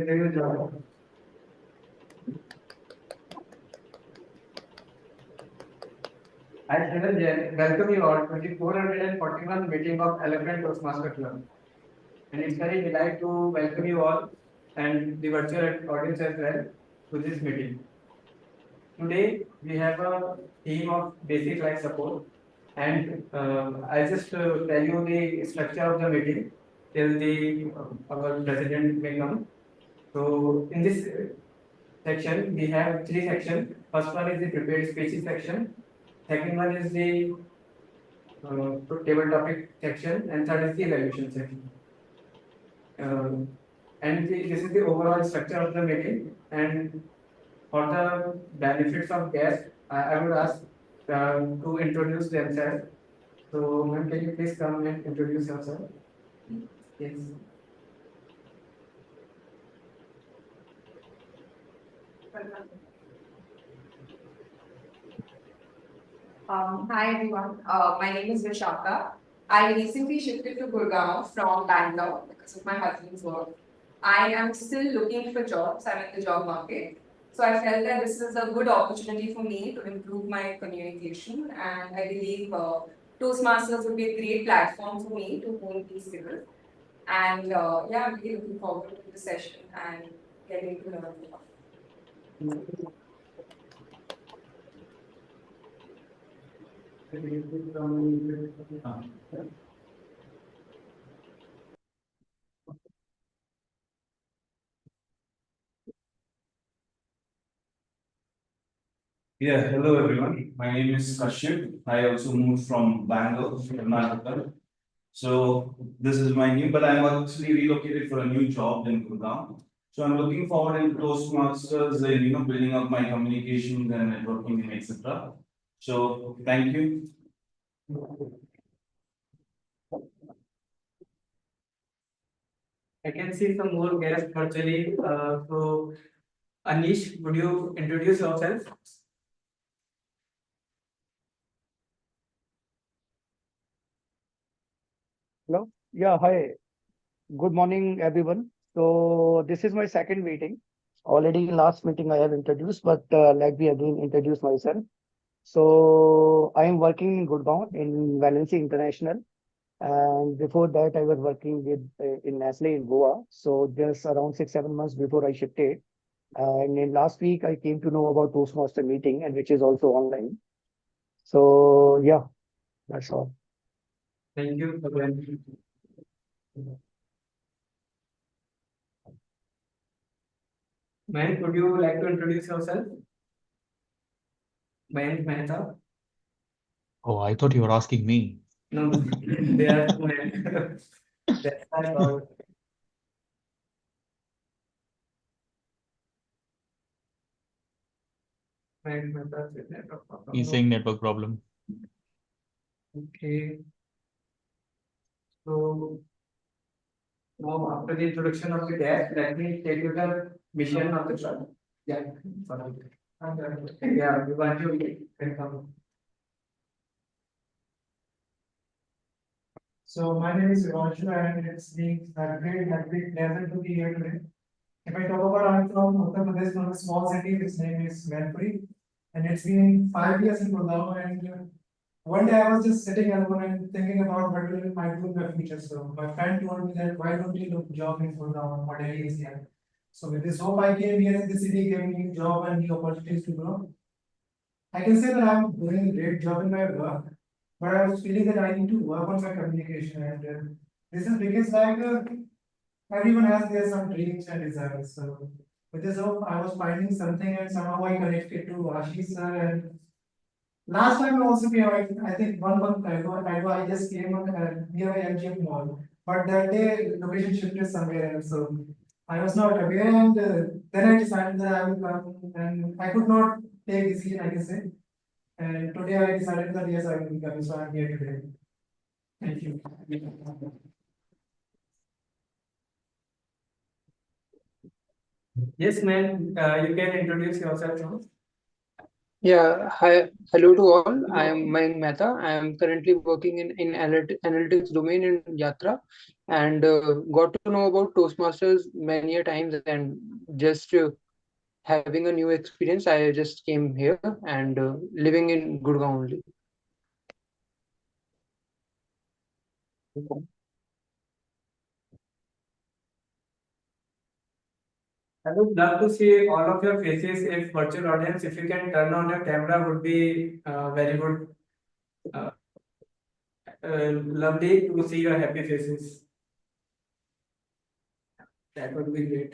interview job. I welcome you all to the 441 meeting of Elephant Toastmaster Club. And it's very delight to welcome you all and the virtual audience as well to this meeting. Today we have a theme of basic life support, and I'll just tell you the structure of the meeting till the our president may come. So in this section we have three sections. First one is the prepared speeches section. Second one is the table topic section, and third is the evaluation section. This is the overall structure of the meeting. And for the benefits of guests, I would ask to introduce themselves. So, ma'am, can you please come and introduce yourself? Yes. Hi everyone, my name is Vishaka. I recently shifted to Gurgaon from Bangalore because of my husband's work. I am still looking for jobs, I'm in the job market. So I felt that this is a good opportunity for me to improve my communication, and I believe Toastmasters would be a great platform for me to hone these skills. And yeah, I'm really looking forward to the session and getting to learn more. Yeah, hello everyone. My name is Kashyap. I also moved from Bangalore, Karnataka. So this is my new, but I'm actually relocated for a new job in Gurgaon. So I'm looking forward in Toastmasters and building up my communications and networking and etc. So thank you. I can see some more guests virtually. So, Anish, would you introduce yourself? Hello. Yeah, hi. Good morning, everyone. So this is my second meeting. Already last meeting I have introduced, but let me again introduce myself. So I am working in Gurgaon in Valencia International, and before that I was working with in Nestle in Goa. So just around 6-7 months before I shifted, and in last week I came to know about Toastmaster meeting, and which is also online. So yeah, that's all. Thank you for joining. Mayank, would you like to introduce yourself? Mayank Mehta? Oh, I thought you were asking me. No, they are two Mayank. That's all. Mayank Mehta with network problem. He's saying network problem. Okay. So now after the introduction of the guest, let me tell you the mission of the club. Yeah. Sorry. Yeah, we want you can come. So my name is Vivanshu, and it's been a great pleasure to be here today. If I talk about, I'm from Uttar Pradesh, from a small city. Its name is Manpuri, and it's been 5 years in Gurgaon. And one day I was just sitting alone and thinking about what will I do in the future. So my friend told me that why don't you look job in Gurgaon? What area is here? So with this hope, I came here, and the city gave me job and new opportunities to grow. I can say that I'm doing a great job in my work, but I was feeling that I need to work on my communication, and this is because everyone has their some dreams and desires. So with this hope, I was finding something, and somehow I connected to Ashish sir. And last time I also came, I think 1 month ago, I just came on near my MGM mall, but that day location shifted somewhere else. So I was not aware, and then I decided that I will come, and I could not take decision, I can say. And today I decided that yes, I will be coming, so I'm here today. Thank you. Yes, ma'am. You can introduce yourself now. Yeah, hi, hello to all. I am Mayank Mehta. I am currently working in analytics domain in Yatra, and got to know about Toastmasters many a times. And just having a new experience, I just came here and living in Gurgaon only. I would love to see all of your faces if virtual audience, if you can turn on your camera would be very good. Uh, Lovely to see your happy faces. That would be great.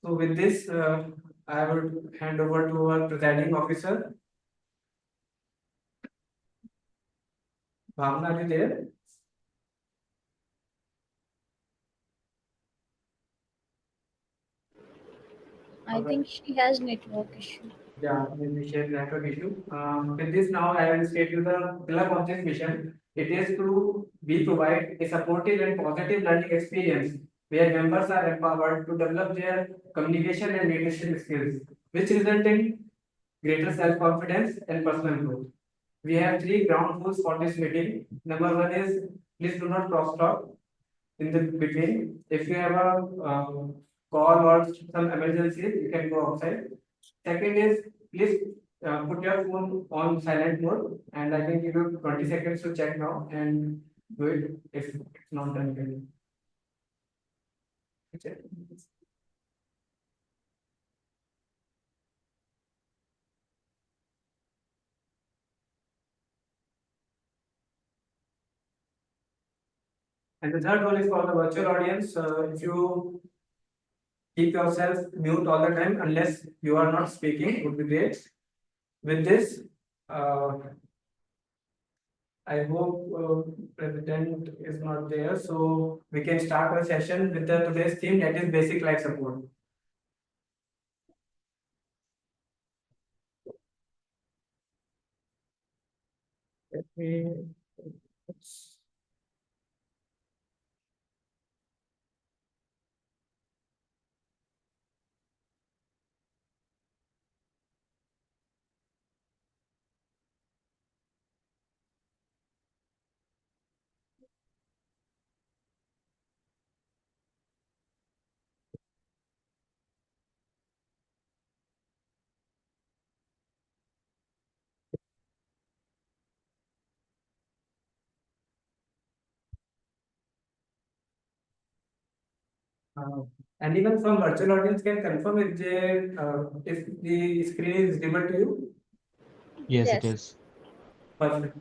So with this, I would hand over to our presiding officer. Bhavna, are you there? I think she has network issue. Yeah, maybe share network issue. With this now, I will state you the pillar of this mission. It is to be provide a supportive and positive learning experience where members are empowered to develop their communication and leadership skills, which result in greater self-confidence and personal growth. We have three ground rules for this meeting. Number one is please do not cross talk in the between. If you have a call or some emergency, you can go outside. Second is please put your phone on silent mode, and I can give you 20 seconds to check now and do it if it's not done. Okay. And the third one is for the virtual audience. If you keep yourself mute all the time unless you are not speaking, would be great. With this, I hope President is not there, so we can start our session with the today's theme, that is basic life support. Let me. Uh, Anyone from virtual audience can confirm if the screen is visible to you. Yes, it Yes. is. Perfect.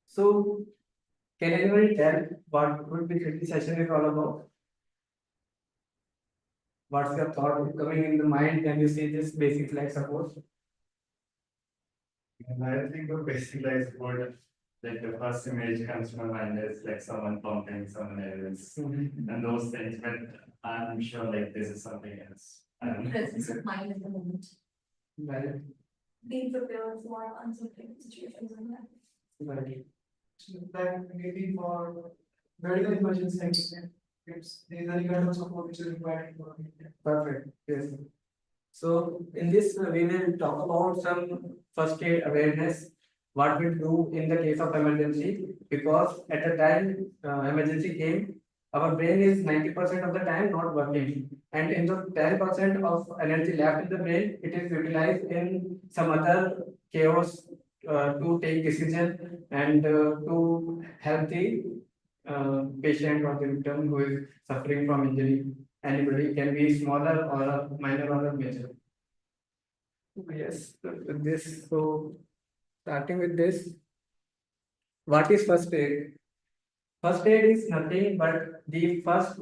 So, can anybody tell what would be the session is all about? What's your thought coming in the mind when you see this basic life support? And I think of basic life support, like the first image comes to my mind is like someone pumping someone else and those things, but I'm sure like this is something else. I don't know. Presence of mind in the moment. Right. Being prepared for uncertain situations in life. Right. Like maybe for medical emergencies, it's these are the kind of support which is required for. Perfect. Yes. So in this, we will talk about some first aid awareness, what we do in the case of emergency, because at the time emergency came, our brain is 90% of the time not working, and in the 10% of energy left in the brain, it is utilized in some other chaos to take decision and to help the patient or the victim who is suffering from injury. Anybody can be smaller or a minor or a major. Yes, with this. So starting with this, what is first aid? First aid is nothing but the first,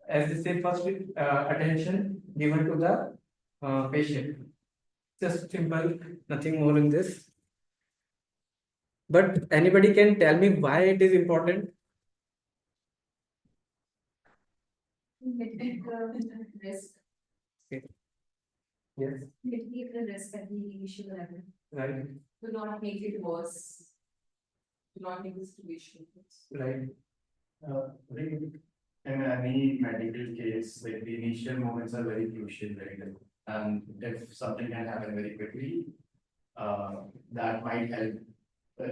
as they say, first attention given to the patient. Just simple, nothing more in this. But anybody can tell me why it is important? Mitigate the risk. Yes, Mitigate the risk at the initial level. right, Do not make it worse. Do not make the situation worse. right. In any medical case, like the initial moments are very crucial, right? And if something can happen very quickly, that might help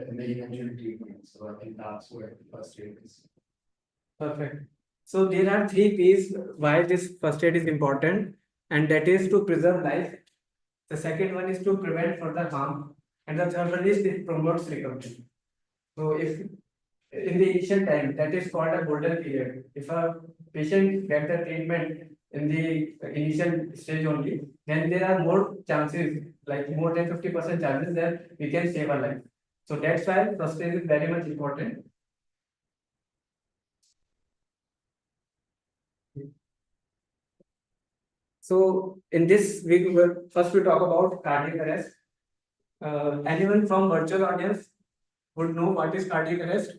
in the eventual treatment. So I think that's what first aid is. Perfect. So there are three P's why this first aid is important, and that is to preserve life. The second one is to prevent further harm, and the third one is it promotes recovery. So if in the initial time, that is called a golden period. If a patient gets the treatment in the initial stage only, then there are more chances, like more than 50% chances that we can save a life. So that's why first aid is very much important. So in this, we will first we talk about cardiac arrest. Anyone from virtual audience would know what is cardiac arrest?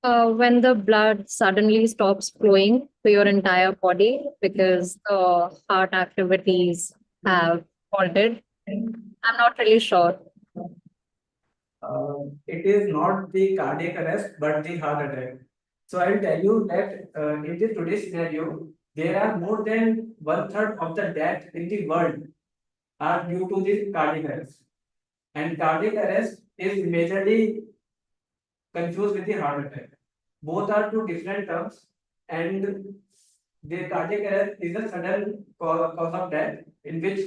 When the blood suddenly stops flowing to your entire body because the heart activities have halted. I'm not really sure. It is not the cardiac arrest, but the heart attack. So I will tell you that in the today's scenario, there are more than one third of the death in the world are due to this cardiac arrest. And cardiac arrest is majorly confused with the heart attack. Both are two different terms, and the cardiac arrest is a sudden cause of death in which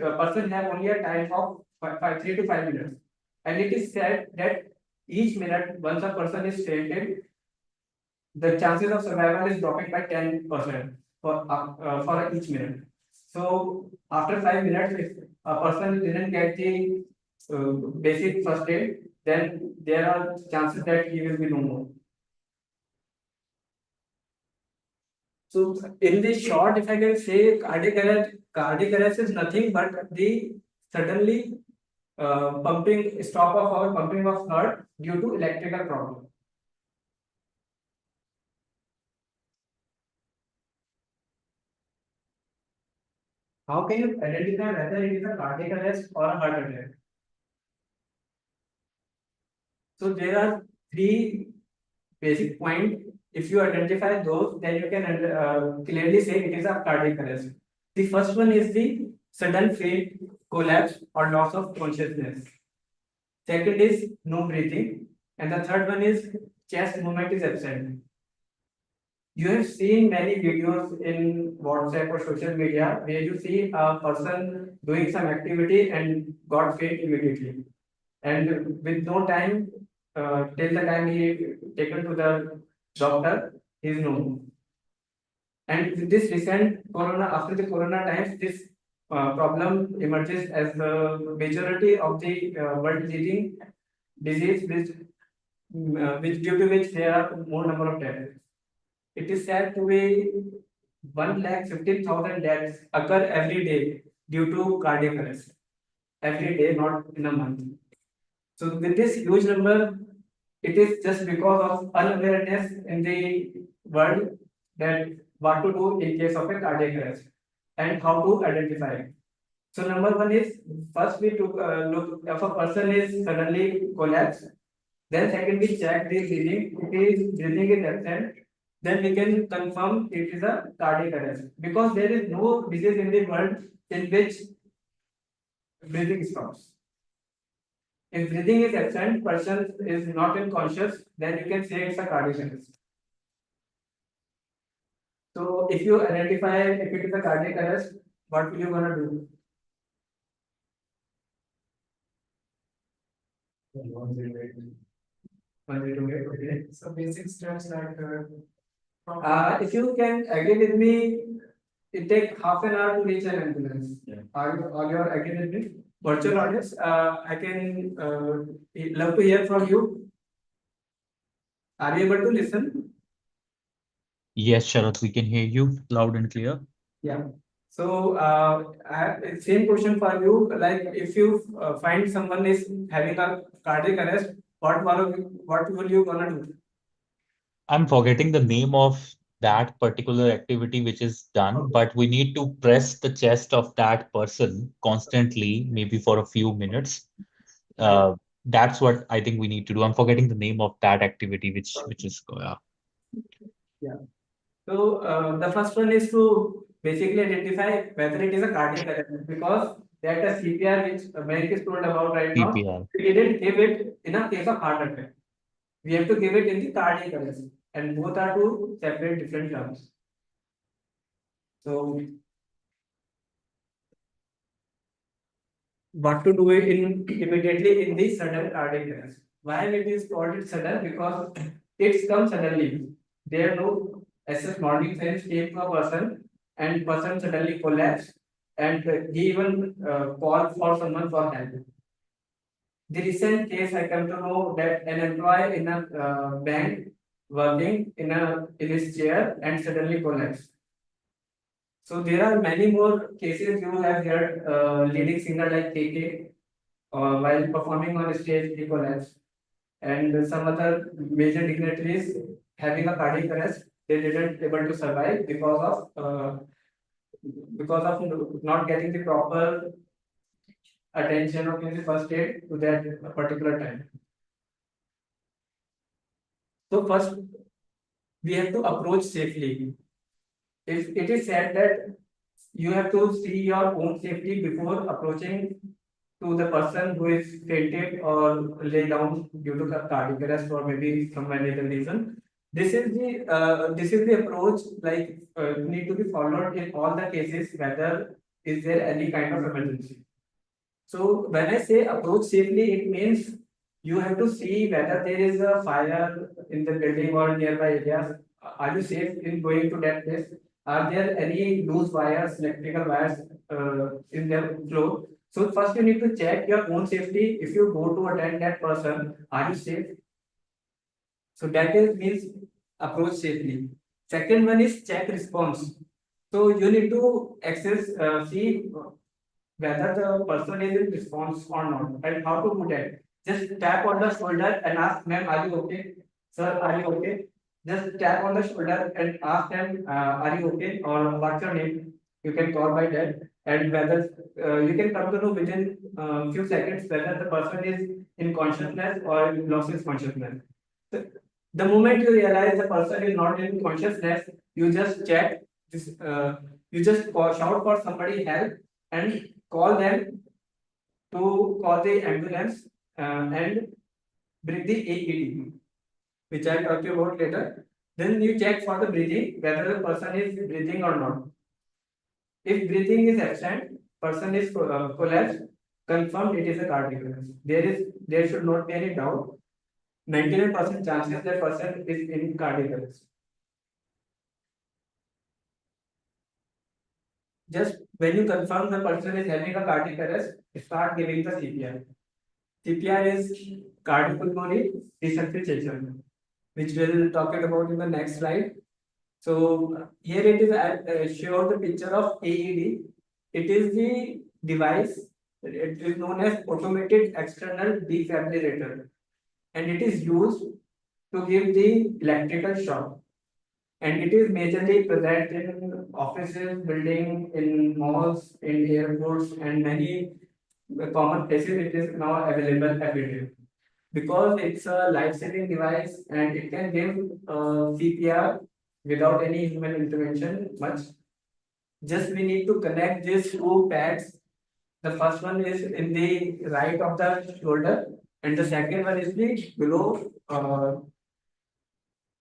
a person have only a time of 3 to 5 minutes. And it is said that each minute, once a person is fainted, the chances of survival is dropping by 10% for each minute. So after 5 minutes, if a person didn't get the basic first aid, then there are chances that he will be no more. So in the short, if I can say, cardiac arrest is nothing but the suddenly stop of our pumping of heart due to electrical problem. How can you identify whether it is a cardiac arrest or a heart attack? So there are three basic points. If you identify those, then you can clearly say it is a cardiac arrest. The first one is the sudden faint, collapse, or loss of consciousness. Second is no breathing, and the third one is chest movement is absent. You have seen many videos in WhatsApp or social media where you see a person doing some activity and got faint immediately, and with no time till the time he taken to the doctor, he is no. And with this recent corona, after the corona times, this problem emerges as the majority of the world leading disease, which due to which there are more number of deaths. It is said to be 1,15,000 deaths occur every day due to cardiac arrest. Every day, not in a month. So with this huge number, it is just because of unawareness in the world that what to do in case of a cardiac arrest and how to identify it. So number one is first we took look if a person is suddenly collapsed. Then second we check the breathing. If breathing is absent, then we can confirm it is a cardiac arrest because there is no disease in the world in which breathing stops. If breathing is absent, person is not unconscious, then you can say it's a cardiac arrest. So if you identify if it is a cardiac arrest, what will you gonna do? Okay. So basic steps like If you can agree with me, it take half an hour to reach an ambulance. Yeah. Are you agree with me? Virtual audience, I can love to hear from you. Are you able to listen? Yes, Sharad, we can hear you loud and clear. Yeah. So, same question for you. Like, if you find someone is having a cardiac arrest, what will you gonna do? I'm forgetting the name of that particular activity which is done, but we need to press the chest of that person constantly, maybe for a few minutes. That's what I think we need to do. I'm forgetting the name of that activity, which is Yeah. So the first one is to basically identify whether it is a cardiac arrest, because that a CPR which Mayank is told about right now, CPR. we didn't give it in a case of heart attack. We have to give it in the cardiac arrest, and both are two separate different terms. So what to do it in immediately in the sudden cardiac arrest? Why it is called it sudden? Because it comes suddenly. There are no SS morning signs came to a person, and person suddenly collapsed, and he even called for someone for help. The recent case I come to know that an employee in a bank working in his chair and suddenly collapsed. So there are many more cases you have heard leading singer like KK while performing on stage he collapsed, and some other major dignitaries having a cardiac arrest, they didn't able to survive because of not getting the proper attention or maybe first aid to that particular time. So first we have to approach safely. If it is said that you have to see your own safety before approaching to the person who is fainted or lay down due to cardiac arrest or maybe some any other reason. This is the approach like need to be followed in all the cases, whether is there any kind of emergency. So when I say approach safely, it means you have to see whether there is a fire in the building or nearby areas. Are you safe in going to that place? Are there any loose wires, electrical wires in the floor? So first you need to check your own safety. If you go to attend that person, are you safe? So that is means approach safely. Second one is check response. So you need to see whether the person is in response or not, and how to do that. Just tap on the shoulder and ask, ma'am, are you okay? Sir, are you okay? Just tap on the shoulder and ask them, are you okay? Or what's your name? You can call by that, and whether you can come to know within few seconds whether the person is in consciousness or lost his consciousness. The moment you realize the person is not in consciousness, you just check this. You just shout for somebody help and call them to call the ambulance and bring the AED, which I'll talk to you about later. Then you check for the breathing, whether the person is breathing or not. If breathing is absent, person is collapsed, confirmed it is a cardiac arrest. There should not be any doubt. 99% chances that person is in cardiac arrest. Just when you confirm the person is having a cardiac arrest, start giving the CPR. CPR is cardiopulmonary resuscitation, which we'll talk about in the next slide. So here it is show the picture of AED. It is the device. It is known as automated external defibrillator, and it is used to give the electrical shock. And it is majorly present in offices, building, in malls, in airports, and many common places. It is now available everywhere because it's a life-saving device and it can give CPR without any human intervention much. Just we need to connect these two pads. The first one is in the right of the shoulder, and the second one is the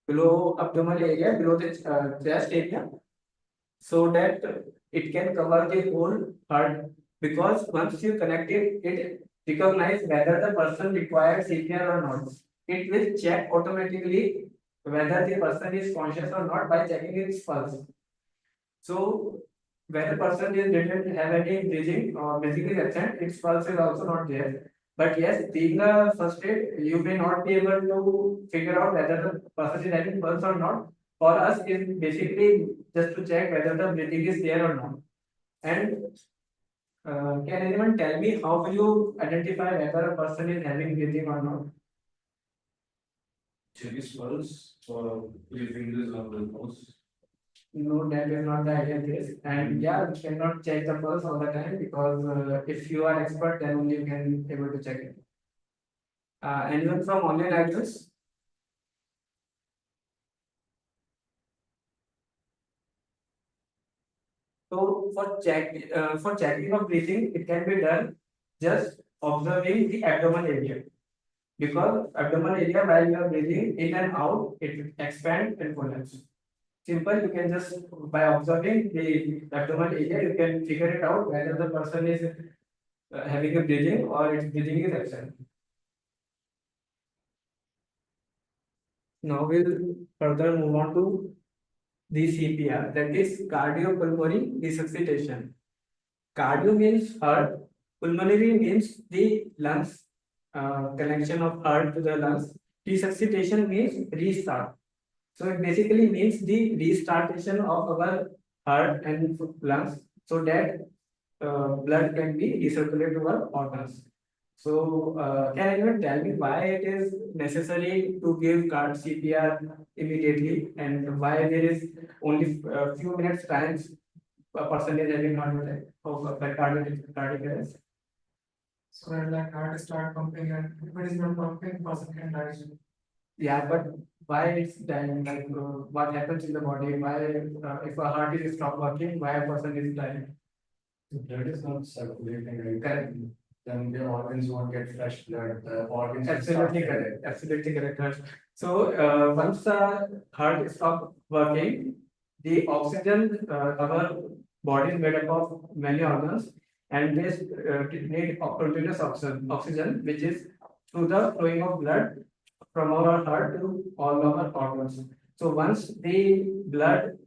below abdominal area, below the chest area, so that it can cover the whole heart. Because once you connect it, it recognize whether the person requires CPR or not. It will check automatically whether the person is conscious or not by checking its pulse. So when the person is didn't have any breathing or basically absent, its pulse is also not there. But yes, being a first aid, you may not be able to figure out whether the person is having pulse or not. For us, is basically just to check whether the breathing is there or not. And can anyone tell me how will you identify whether a person is having breathing or not? Check his pulse or your fingers on the nose. No, that is not the ideal case. And yeah, you cannot check the pulse all the time because if you are expert, then only you can able to check it. Anyone from online lectures? So for checking of breathing, it can be done just observing the abdomen area. Because abdomen area, while you are breathing in and out, it expands and collapses. Simple, you can just by observing the abdomen area, you can figure it out whether the person is having a breathing or its breathing is absent. Now we'll further move on to the CPR, that is cardiopulmonary resuscitation. Cardio means heart, pulmonary means the lungs, connection of heart to the lungs. Resuscitation means restart. So it basically means the restartation of our heart and lungs so that blood can be recirculated to our organs. So can anyone tell me why it is necessary to give card CPR immediately and why there is only a few minutes times a person is having heart attack or cardiac arrest? So when like heart start pumping and if it is not pumping, person can die. Yeah, but why it's dying? Like what happens in the body? Why if a heart is stop working, why a person is dying? The blood is not circulating, right? Correct. Then the organs won't get fresh blood. The organs will start Absolutely failing. correct. Absolutely correct, Harsh. So once the heart stop working, the oxygen, our body is made up of many organs, and they need continuous oxygen, which is through the flowing of blood from our heart to all our organs. So once the blood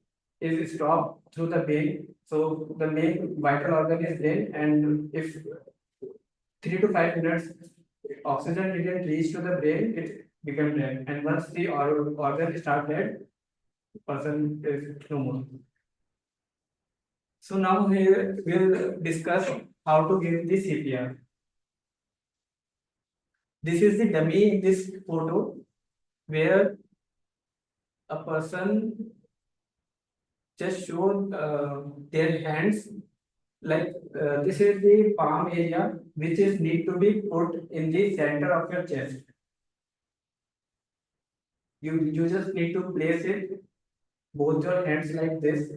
is stopped through the vein, so the main vital organ is drained, and if 3 to 5 minutes oxygen didn't reach to the brain, it become dead. And once the organ start dead, person is no more. So now we will discuss how to give the CPR. This is the dummy in this photo where a person just showed their hands like this is the palm area which is need to be put in the center of your chest. You just need to place it both your hands like this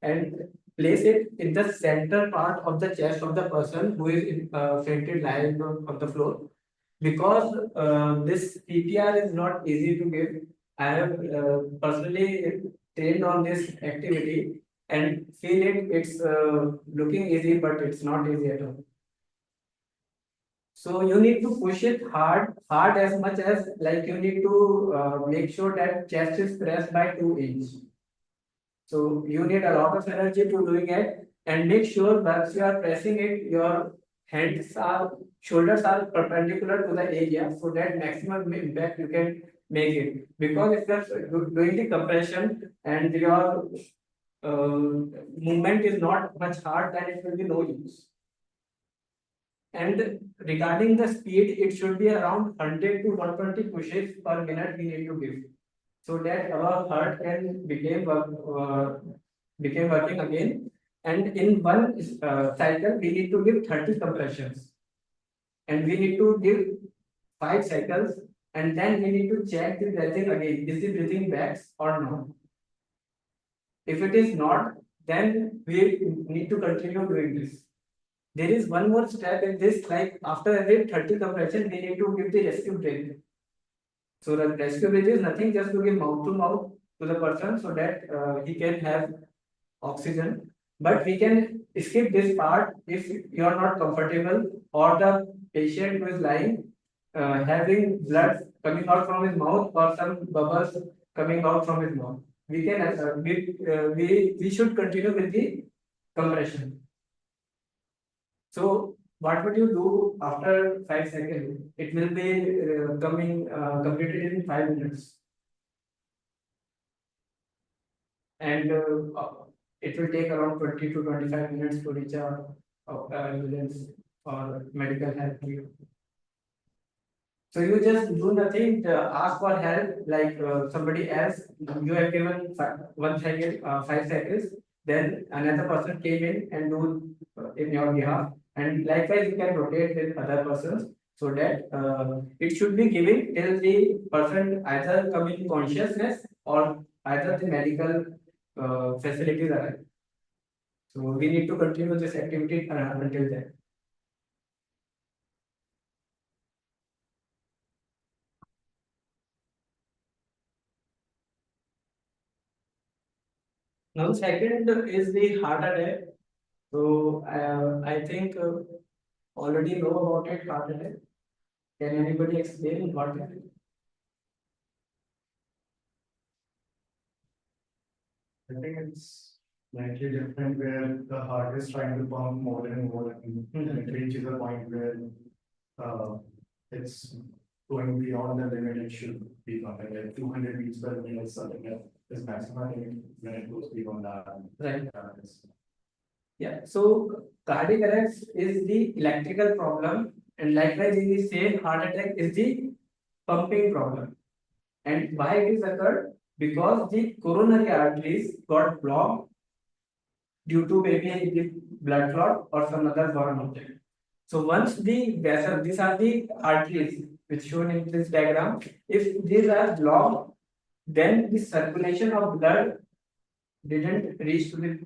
and place it in the center part of the chest of the person who is fainted lying on the floor. Because this CPR is not easy to give. I have personally trained on this activity and feel it's looking easy, but it's not easy at all. So you need to push it hard as much as like you need to make sure that chest is pressed by 2 inch. So you need a lot of energy to doing it and make sure once you are pressing it, your shoulders are perpendicular to the area so that maximum impact you can make it. Because if you're doing the compression and your movement is not much hard, then it will be no use. And regarding the speed, it should be around 100 to 120 pushes per minute we need to give, so that our heart can become working again. And in one cycle, we need to give 30 compressions, and we need to give 5 cycles, and then we need to check the breathing again. Is the breathing back or not? If it is not, then we need to continue doing this. There is one more step in this, like after every 30 compression, we need to give the rescue breath. So the rescue breath is nothing, just to give mouth to mouth to the person so that he can have oxygen. But we can skip this part if you are not comfortable or the patient who is lying having blood coming out from his mouth or some bubbles coming out from his mouth. We can we should continue with the compression. So what would you do after 5 seconds? It will be completed in 5 minutes. And it will take around 20 to 25 minutes to reach a ambulance or medical help. So you just do nothing, ask for help like somebody else. You have given 1 second, 5 seconds. Then another person came in and do in your behalf. And likewise, you can rotate with other persons. so that it should be given till the person either come in consciousness or either the medical facilities are. So we need to continue this activity until then. Now, second is the heart attack. So I think already know about it, heart attack. Can anybody explain what is it? I think it's slightly different where the heart is trying to pump more and more, and it reaches a point where it's going beyond the limit it should be pumping, like 200 beats per minute is something that is maximum limit. When it goes beyond that, Right. it's Yeah. So cardiac arrest is the electrical problem, and likewise, in the same heart attack is the pumping problem. And why it is occurred? Because the coronary arteries got blocked due to maybe the blood clot or some other foreign object. So once the vessel, these are the arteries which shown in this diagram. If these are blocked, then the circulation of blood didn't reach to the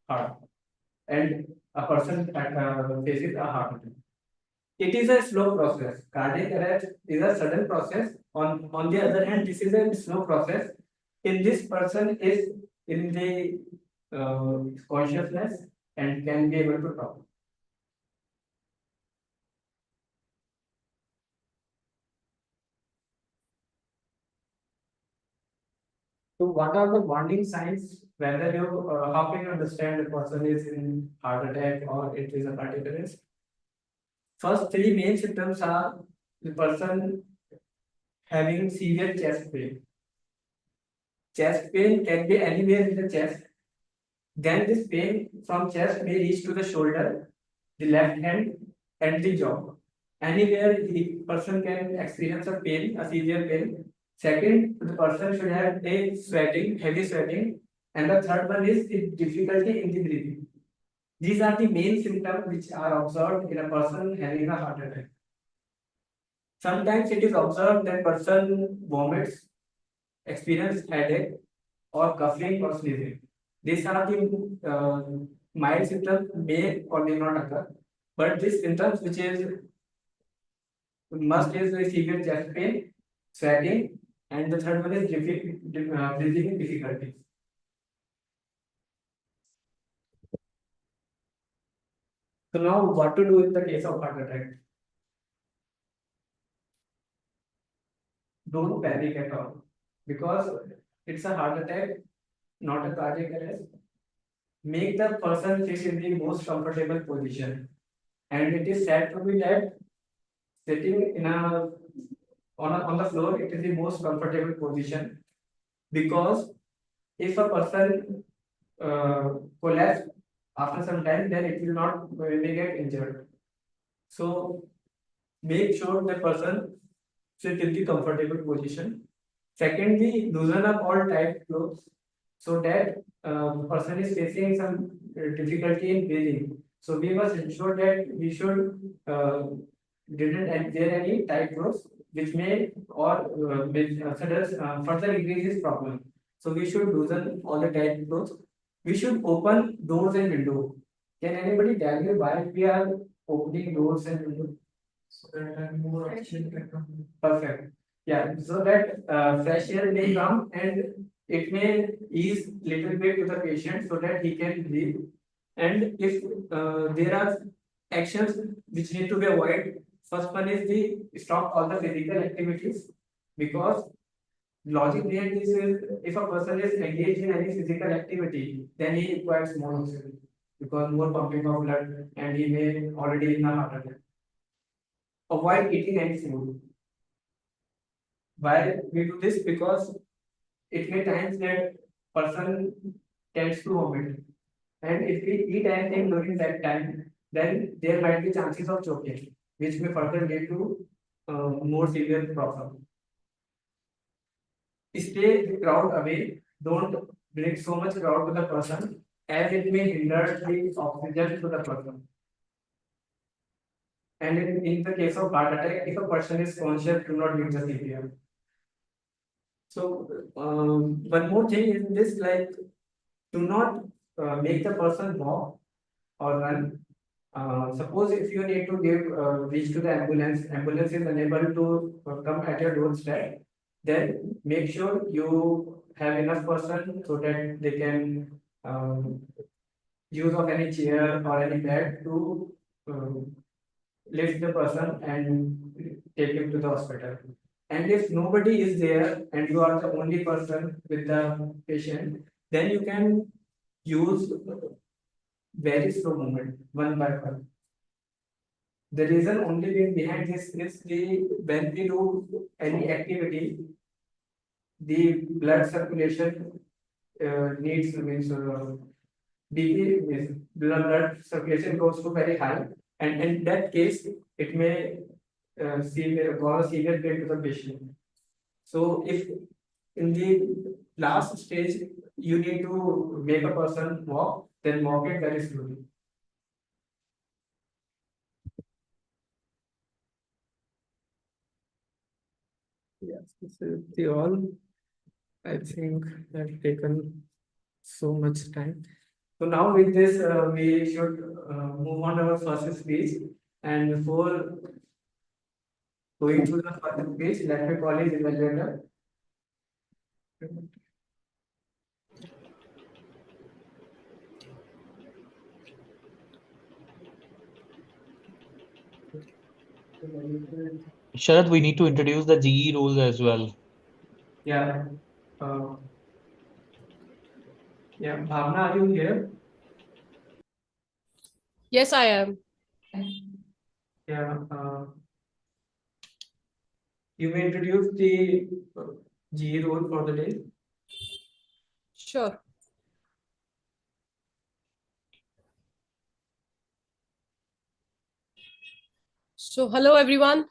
heart, and a person faces a heart attack. It is a slow process. Cardiac arrest is a sudden process. On the other hand, this is a slow process. In this person is in the consciousness and can be able to talk. So what are the warning signs? Whether you how can you understand a person is in heart attack or it is a cardiac arrest? First three main symptoms are the person having severe chest pain. Chest pain can be anywhere in the chest. Then this pain from chest may reach to the shoulder, the left hand, and the jaw. Anywhere the person can experience a pain, a severe pain. Second, the person should have a sweating, heavy sweating, and the third one is the difficulty in the breathing. These are the main symptoms which are observed in a person having a heart attack. Sometimes it is observed that person vomits, experience headache, or coughing or sneezing. These are the mild symptoms may or may not occur, but these symptoms which is must is a severe chest pain, sweating, and the third one is breathing difficulties. So now what to do in the case of heart attack? Don't panic at all, because it's a heart attack, not a cardiac arrest. Make the person sit in the most comfortable position, and it is said to be that sitting in a on the floor, it is the most comfortable position, because if a person collapse after some time, then it will not may get injured. So make sure the person sit in the comfortable position. Secondly, loosen up all tight clothes so that person is facing some difficulty in breathing. So we must ensure that we should didn't wear any tight clothes which may or further increase his problem. So we should loosen all the tight clothes. We should open doors and windows. Can anybody tell me why we are opening doors and windows? So that more oxygen can come. Perfect. Yeah, so that fresh air may come and it may ease little bit to the patient so that he can breathe. And if there are actions which need to be avoided, first one is the stop all the physical activities, because logic behind this is if a person is engaged in any physical activity, then he requires more oxygen because more pumping of blood and he may already in a heart attack. Avoid eating any food. Why we do this? Because it may times that person tends to vomit, and if we eat anything during that time, then there might be chances of choking, which may further lead to more severe problem. Stay the crowd away. Don't bring so much crowd to the person, as it may hinder the oxygen to the person. And in the case of heart attack, if a person is conscious, do not use the CPR. So one more thing is this, like, do not make the person walk or run. Suppose if you need to give reach to the ambulance is unable to come at your doorstep, then make sure you have enough person so that they can use of any chair or any bed to lift the person and take him to the hospital. And if nobody is there and you are the only person with the patient, then you can use very slow movement, one by one. The reason only being behind this is when we do any activity, the blood circulation needs means BP means blood circulation goes to very high, and in that case, it may cause severe pain to the patient. So, if in the last stage you need to make a person walk, then walk it very slowly. Yes, this is the all. I think have taken so much time. So now with this, we should move on to our first speech. And before going to the first speech, let me call his evaluator. Sharad, we need to introduce the GE rules as well. Yeah. Yeah, Bhavna, are you here? Yes, I am. Yeah. You may introduce the GE rule for the day. Sure. So, hello everyone.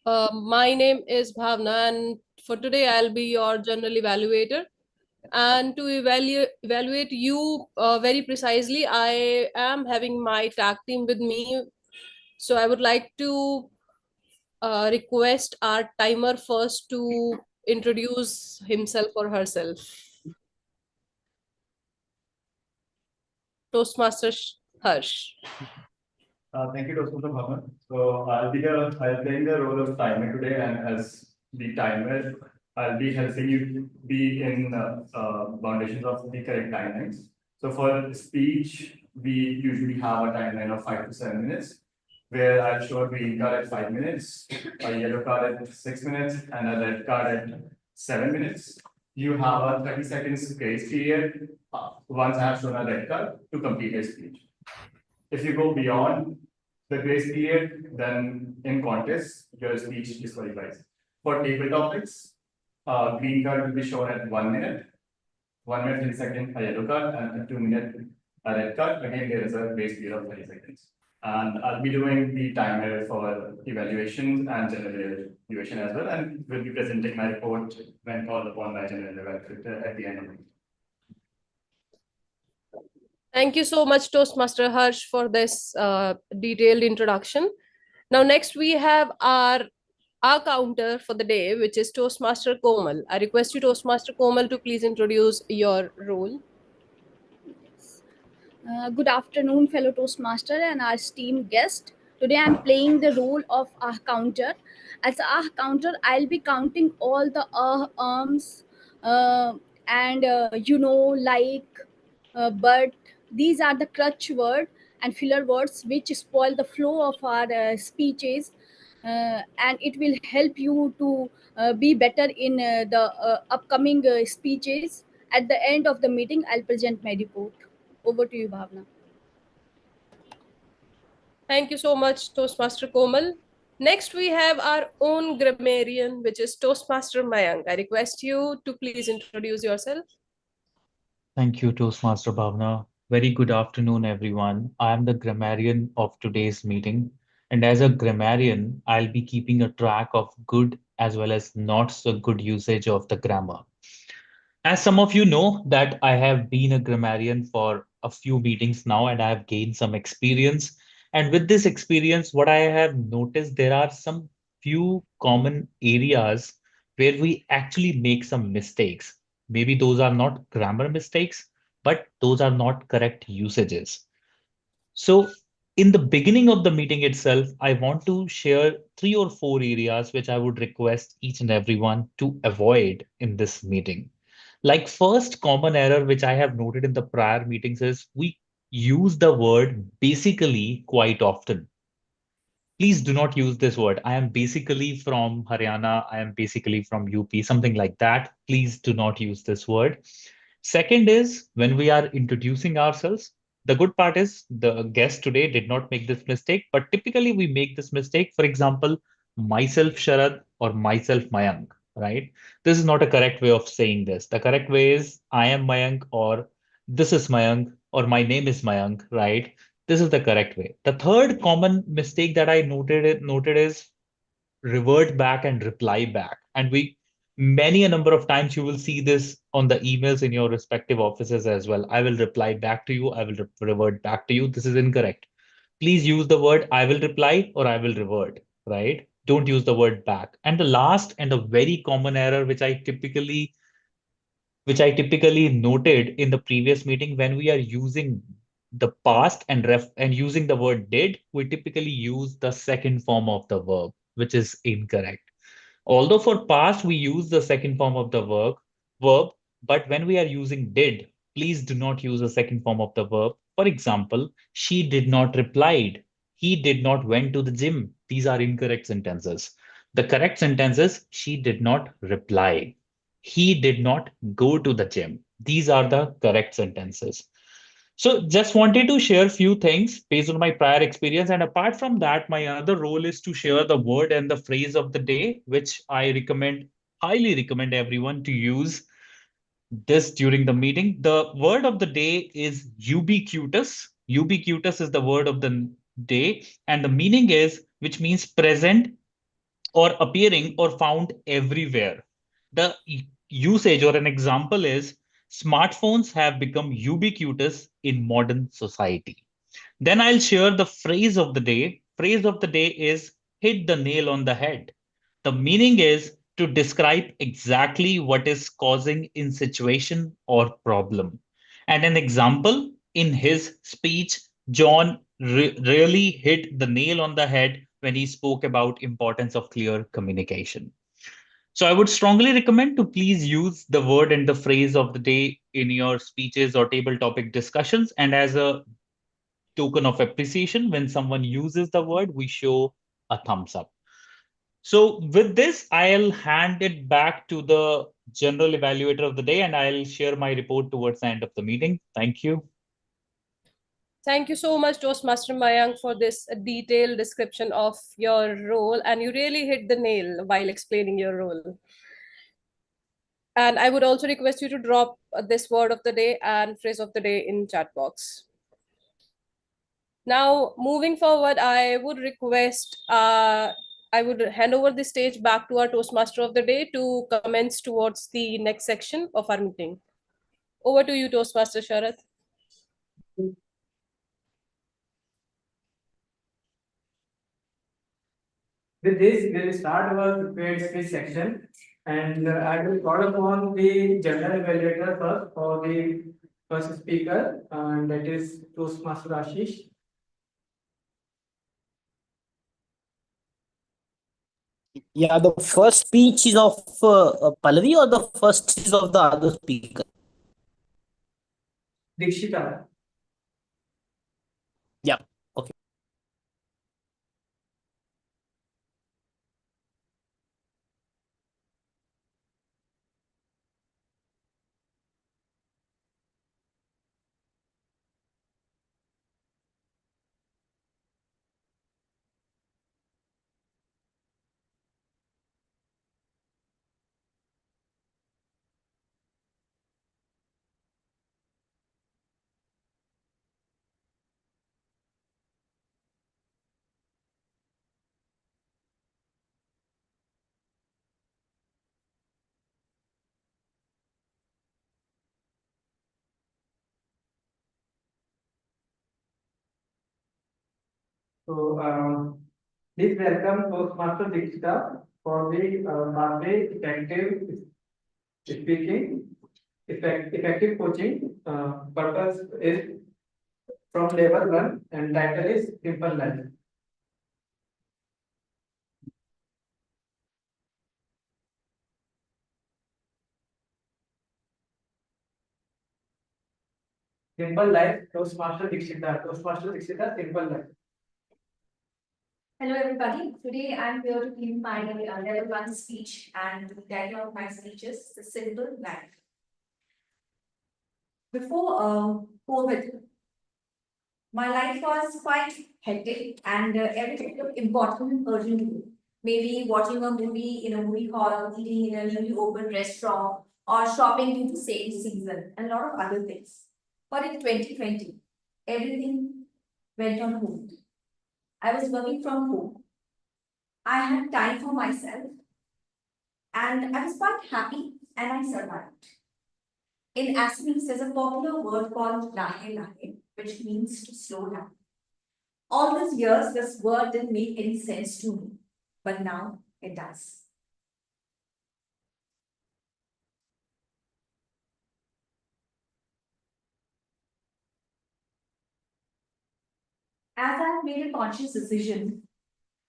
My name is Bhavna, and for today I'll be your general evaluator. And to evaluate you very precisely, I am having my tag team with me. So I would like to request our timer first to introduce himself or herself. Toastmaster Harsh. Thank you, Dr. Bhavan. So I'll play the role of timer today, and as the timer, I'll be helping you be in foundations of the correct timelines. So for speech, we usually have a timeline of 5 to 7 minutes, where I'll show a green card at 5 minutes, a yellow card at 6 minutes, and a red card at 7 minutes. You have a 30 seconds grace period once I have shown a red card to complete a speech. If you go beyond the grace period, then in contest, your speech disqualifies. For table topics, green card will be shown at 1 minute, 1 minute 10 seconds, a yellow card, and a 2 minute a red card. Again, there is a grace period of 30 seconds. And I'll be doing the timer for evaluations and general evaluation as well, and will be presenting my report when called upon by general evaluator at the end of the meeting. Thank you so much, Toastmaster Harsh, for this detailed introduction. Now, next we have our counter for the day, which is Toastmaster Komal. I request you, Toastmaster Komal, to please introduce your role. Good afternoon, fellow Toastmaster and our esteemed guest. Today I'm playing the role of counter. As a counter, I'll be counting all the arms and like, but these are the crutch word and filler words which spoil the flow of our speeches, and it will help you to be better in the upcoming speeches. At the end of the meeting, I'll present my report. Over to you, Bhavna. Thank you so much, Toastmaster Komal. Next, we have our own grammarian, which is Toastmaster Mayank. I request you to please introduce yourself. Thank you, Toastmaster Bhavna. Very good afternoon, everyone. I am the grammarian of today's meeting. And as a grammarian, I'll be keeping a track of good as well as not so good usage of the grammar. As some of you know that I have been a grammarian for a few meetings now and I have gained some experience And with this experience, what I have noticed, there are some few common areas where we actually make some mistakes. Maybe those are not grammar mistakes, but those are not correct usages. So, in the beginning of the meeting itself, I want to share 3 or 4 areas which I would request each and everyone to avoid in this meeting. Like, first common error which I have noted in the prior meetings is we use the word basically quite often. Please do not use this word. I am basically from Haryana. I am basically from UP, something like that. Please do not use this word. Second is when we are introducing ourselves. The good part is the guest today did not make this mistake, but typically we make this mistake. For example, myself Sharad or myself Mayank, right? This is not a correct way of saying this. The correct way is I am Mayank or this is Mayank or my name is Mayank, right? This is the correct way. The third common mistake that I noted is revert back and reply back. And we many a number of times you will see this on the emails in your respective offices as well. I will reply back to you. I will revert back to you. This is incorrect. Please use the word I will reply or I will revert, right? Don't use the word back. And the last and a very common error which I typically noted in the previous meeting when we are using the past and using the word did, we typically use the second form of the verb, which is incorrect. Although for past we use the second form of the verb, but when we are using did, please do not use the second form of the verb. For example, she did not replied. He did not went to the gym. These are incorrect sentences. The correct sentence is she did not reply. He did not go to the gym. These are the correct sentences. So just wanted to share few things based on my prior experience. And apart from that, my another role is to share the word and the phrase of the day, which I highly recommend everyone to use this during the meeting. The word of the day is ubiquitous. Ubiquitous is the word of the day. And the meaning is, which means present or appearing or found everywhere. The usage or an example is smartphones have become ubiquitous in modern society. Then I'll share the phrase of the day. Phrase of the day is hit the nail on the head. The meaning is to describe exactly what is causing in situation or problem. And an example in his speech, John really hit the nail on the head when he spoke about importance of clear communication. So I would strongly recommend to please use the word and the phrase of the day in your speeches or table topic discussions. And as a token of appreciation, when someone uses the word, we show a thumbs up. So with this, I'll hand it back to the general evaluator of the day and I'll share my report towards the end of the meeting. Thank you. Thank you so much, Toastmaster Mayank, for this detailed description of your role. And you really hit the nail while explaining your role. And I would also request you to drop this word of the day and phrase of the day in chat box. Now, moving forward, I would hand over the stage back to our Toastmaster of the day to commence towards the next section of our meeting. Over to you, Toastmaster Sharad. With this, we'll start our prepared speech section. And I will call upon the general evaluator first for the first speaker, and that is Toastmaster Ashish. Yeah, the first speech is of Pallavi or the first is of the other speaker? Dikshita. Yeah, okay. So, please welcome Toastmaster Dikshita for the birthday effective speaking, effective coaching. Purpose is from level 1 and title is Simple Life. Simple Life, Toastmaster Dikshita, Simple Life. Hello everybody, today I'm here to give my level 1 speech, and the title of my speech is The Simple Life. Before COVID, my life was quite hectic and everything looked important and urgent to me. Maybe watching a movie in a movie hall, eating in a newly opened restaurant, or shopping due to sale season, and a lot of other things. But in 2020, everything went on hold. I was working from home. I had time for myself, and I was quite happy, and I survived. In Assamese, there's a popular word called lahe lahe, which means to slow down. All these years, this word didn't make any sense to me, but now it does. As I've made a conscious decision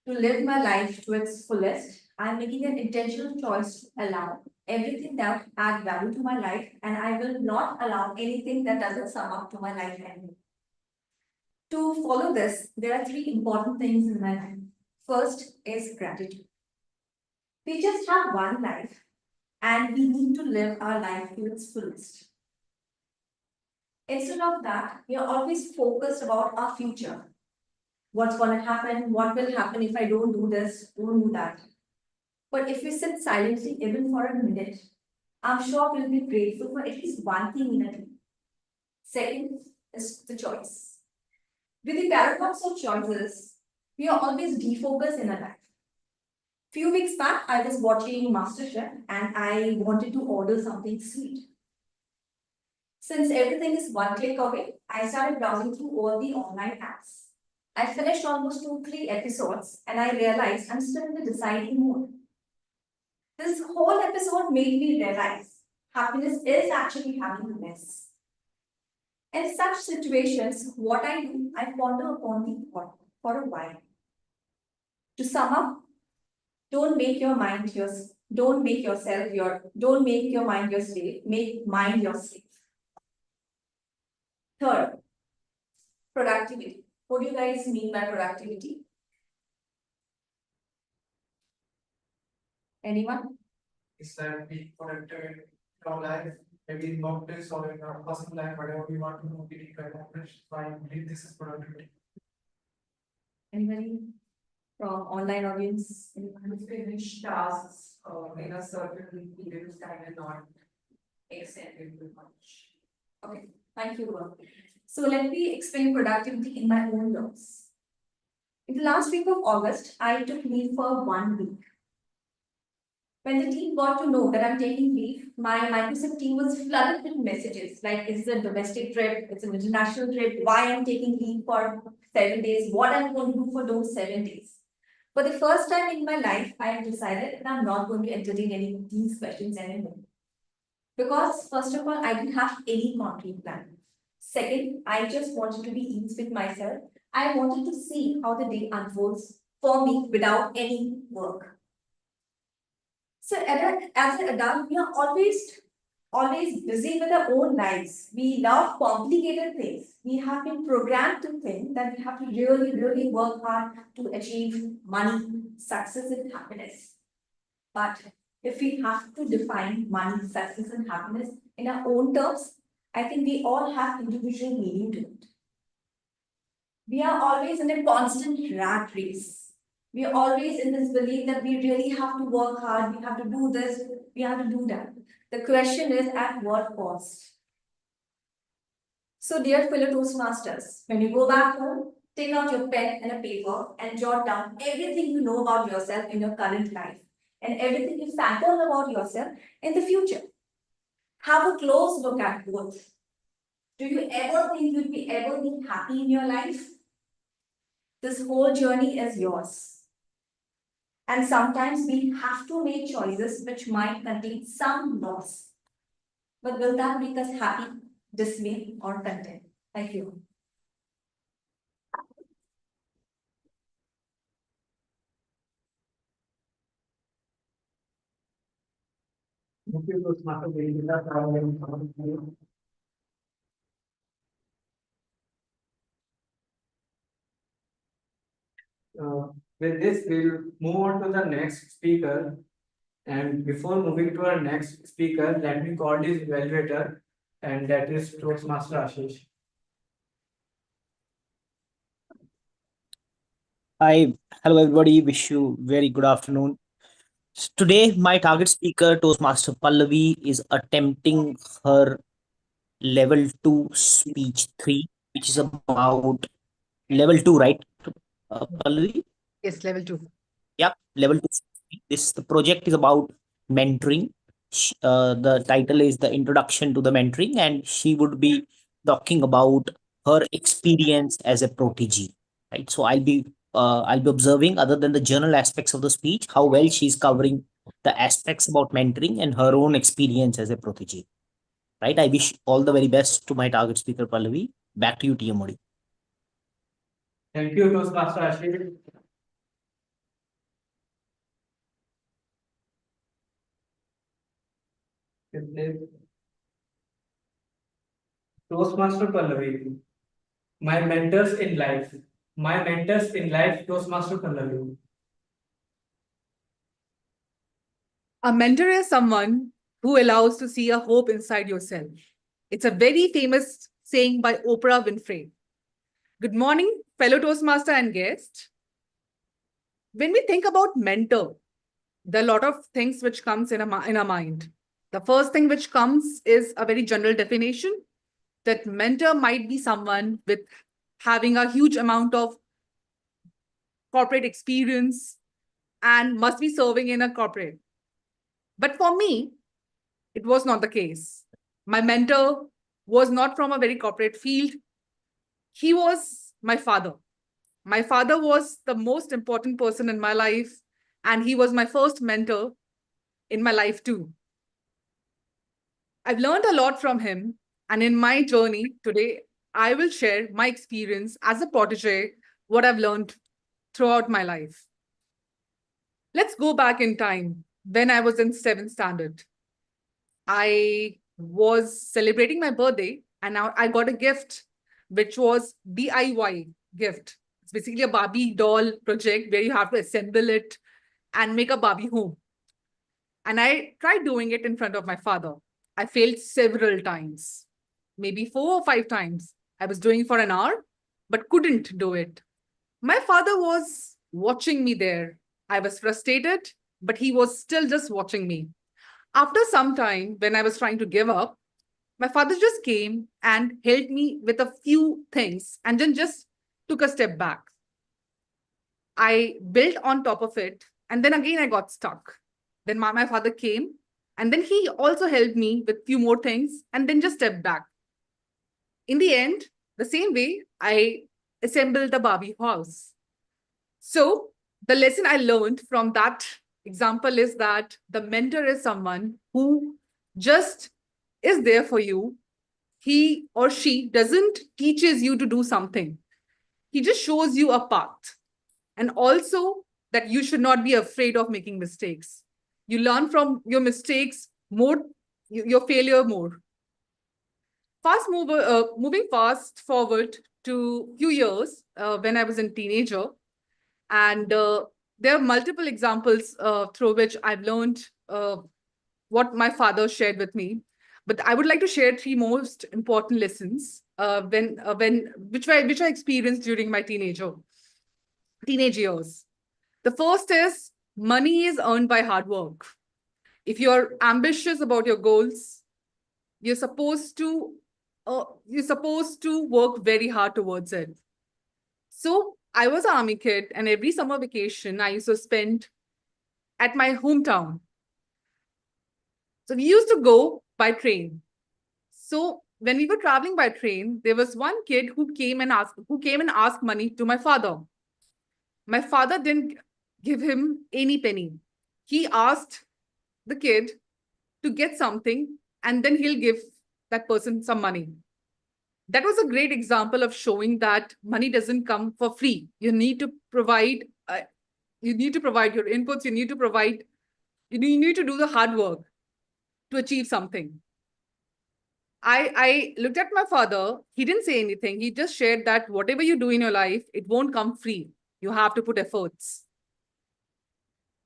to live my life to its fullest, I'm making an intentional choice to allow everything that adds value to my life, and I will not allow anything that doesn't sum up to my life anymore. To follow this, there are 3 important things in my life. First is gratitude. We just have one life, and we need to live our life to its fullest. Instead of that, we are always focused about our future. What's going to happen? What will happen if I don't do this, don't do that? But if we sit silently even for a minute, I'm sure we'll be grateful for at least one thing in a day. Second is the choice. With the paradox of choices, we are always defocused in our life. Few weeks back, I was watching MasterChef and I wanted to order something sweet. Since everything is one click away, I started browsing through all the online apps. I finished almost 2-3 episodes and I realized I'm still in the deciding mode. This whole episode made me realize happiness is actually happiness. In such situations, what I do, I ponder upon the thought for a while. To sum up, don't make your mind your slave, make mind your slave. Third, productivity. What do you guys mean by productivity? Anyone? Is that be productive in our life, maybe in workplace or in our personal life, whatever we want to do, we need to accomplish. So I believe this is productivity. Anybody from online audience? Finish tasks in a certain period of time and not extend it too much. Okay, thank you. So let me explain productivity in my own terms. In the last week of August, I took leave for 1 week. When the team got to know that I'm taking leave, my Microsoft team was flooded with messages like, it's a domestic trip, it's an international trip, why I'm taking leave for 7 days, what I'm going to do for those 7 days. For the first time in my life, I have decided that I'm not going to entertain any of these questions anymore. Because first of all, I didn't have any concrete plan. Second, I just wanted to be ease with myself. I wanted to see how the day unfolds for me without any work. So as an adult, we are always busy with our own lives. We love complicated things. We have been programmed to think that we have to really work hard to achieve money, success, and happiness. But if we have to define money, success, and happiness in our own terms, I think we all have individual meaning to it. We are always in a constant rat race. We are always in this belief that we really have to work hard, we have to do this, we have to do that. The question is, at what cost? So dear fellow Toastmasters, when you go back home, take out your pen and a paper and jot down everything you know about yourself in your current life and everything you fathom about yourself in the future. Have a close look at both. Do you ever think you'd be happy in your life? This whole journey is yours. And sometimes we have to make choices which might contain some loss. But will that make us happy, dismayed, or content? Thank you. Thank you, Toastmaster Virendra, for our information. With this, we'll move on to the next speaker. And before moving to our next speaker, let me call this evaluator, and that is Toastmaster Ashish. Hi, hello everybody. Wish you very good afternoon. Today, my target speaker, Toastmaster Pallavi, is attempting her level 2 speech 3, which is about level 2, right? Pallavi? Yes, level 2. Yeah, level 2. This the project is about mentoring. The title is the introduction to the mentoring, and she would be talking about her experience as a protege. Right. So I'll be observing, other than the general aspects of the speech, how well she's covering the aspects about mentoring and her own experience as a protege. Right. I wish all the very best to my target speaker Pallavi. Back to you, TMoD. Thank you, Toastmaster Ashish. With this, Toastmaster Pallavi, my mentors in life. My mentors in life, Toastmaster Pallavi. A mentor is someone who allows to see a hope inside yourself. It's a very famous saying by Oprah Winfrey. Good morning, fellow Toastmaster and guest. When we think about mentor, there are a lot of things which comes in our mind. The first thing which comes is a very general definition that mentor might be someone with having a huge amount of corporate experience and must be serving in a corporate. But for me, it was not the case. My mentor was not from a very corporate field. He was my father. My father was the most important person in my life, and he was my first mentor in my life too. I've learned a lot from him, and in my journey today, I will share my experience as a protege, what I've learned throughout my life. Let's go back in time when I was in 7th standard. I was celebrating my birthday, and now I got a gift, which was DIY gift. It's basically a Barbie doll project where you have to assemble it and make a Barbie home. And I tried doing it in front of my father. I failed several times, maybe 4 or 5 times. I was doing it for an hour, but couldn't do it. My father was watching me there. I was frustrated, but he was still just watching me. After some time, when I was trying to give up, my father just came and helped me with a few things and then just took a step back. I built on top of it, and then again I got stuck. Then my father came, and then he also helped me with few more things and then just stepped back. In the end, the same way, I assembled the Barbie house. So the lesson I learned from that example is that the mentor is someone who just is there for you. He or she doesn't teaches you to do something. He just shows you a path. And also that you should not be afraid of making mistakes. You learn from your mistakes more, your failure more. Moving fast forward to few years when I was a teenager, and there are multiple examples through which I've learned what my father shared with me. But I would like to share 3 most important lessons which I experienced during my teenage years. The first is money is earned by hard work. If you're ambitious about your goals, you're supposed to work very hard towards it. So I was an army kid, and every summer vacation I used to spend at my hometown. So we used to go by train. So when we were traveling by train, there was one kid who came and asked money to my father. My father didn't give him any penny. He asked the kid to get something and then he'll give that person some money. That was a great example of showing that money doesn't come for free. You need to provide your inputs, you need to do the hard work to achieve something. I looked at my father. He didn't say anything. He just shared that whatever you do in your life, it won't come free. You have to put efforts.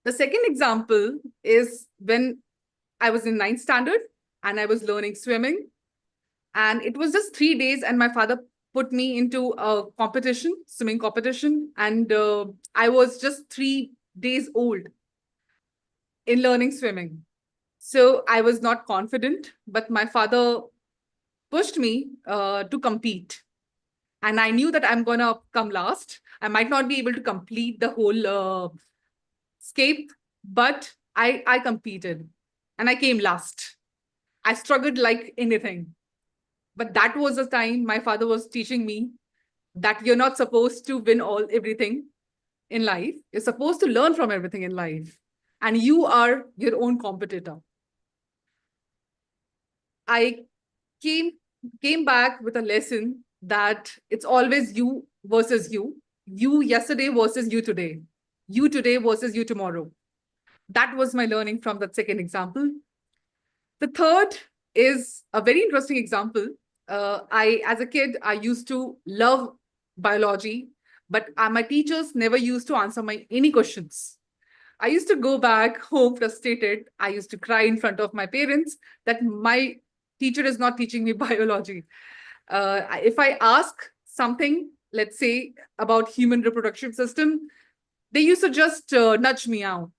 The second example is when I was in 9th standard and I was learning swimming. And it was just 3 days and my father put me into a competition, swimming competition. And I was just 3 days old in learning swimming. So I was not confident, but my father pushed me to compete. And I knew that I'm going to come last. I might not be able to complete the whole scape, but I competed and I came last. I struggled like anything. But that was the time my father was teaching me that you're not supposed to win everything in life. You're supposed to learn from everything in life. And you are your own competitor. I came back with a lesson that it's always you versus you. You yesterday versus you today. You today versus you tomorrow. That was my learning from that second example. The third is a very interesting example. As a kid, I used to love biology, but my teachers never used to answer any questions. I used to go back home frustrated. I used to cry in front of my parents that my teacher is not teaching me biology. If I ask something, let's say about human reproductive system, they used to just nudge me out.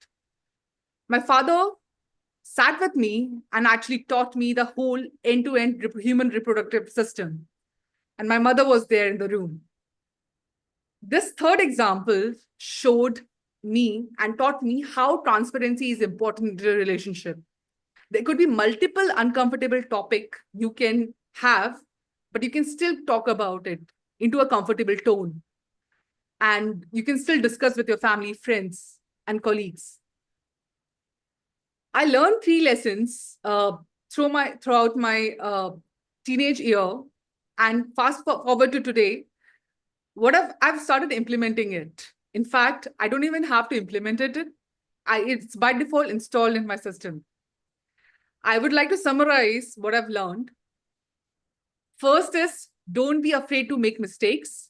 My father sat with me and actually taught me the whole end-to-end human reproductive system. And my mother was there in the room. This third example showed me and taught me how transparency is important in a relationship. There could be multiple uncomfortable topics you can have, but you can still talk about it into a comfortable tone. And you can still discuss with your family, friends, and colleagues. I learned 3 lessons throughout my teenage year, and fast forward to today, I've started implementing it. In fact, I don't even have to implement it. It's by default installed in my system. I would like to summarize what I've learned. First is, don't be afraid to make mistakes.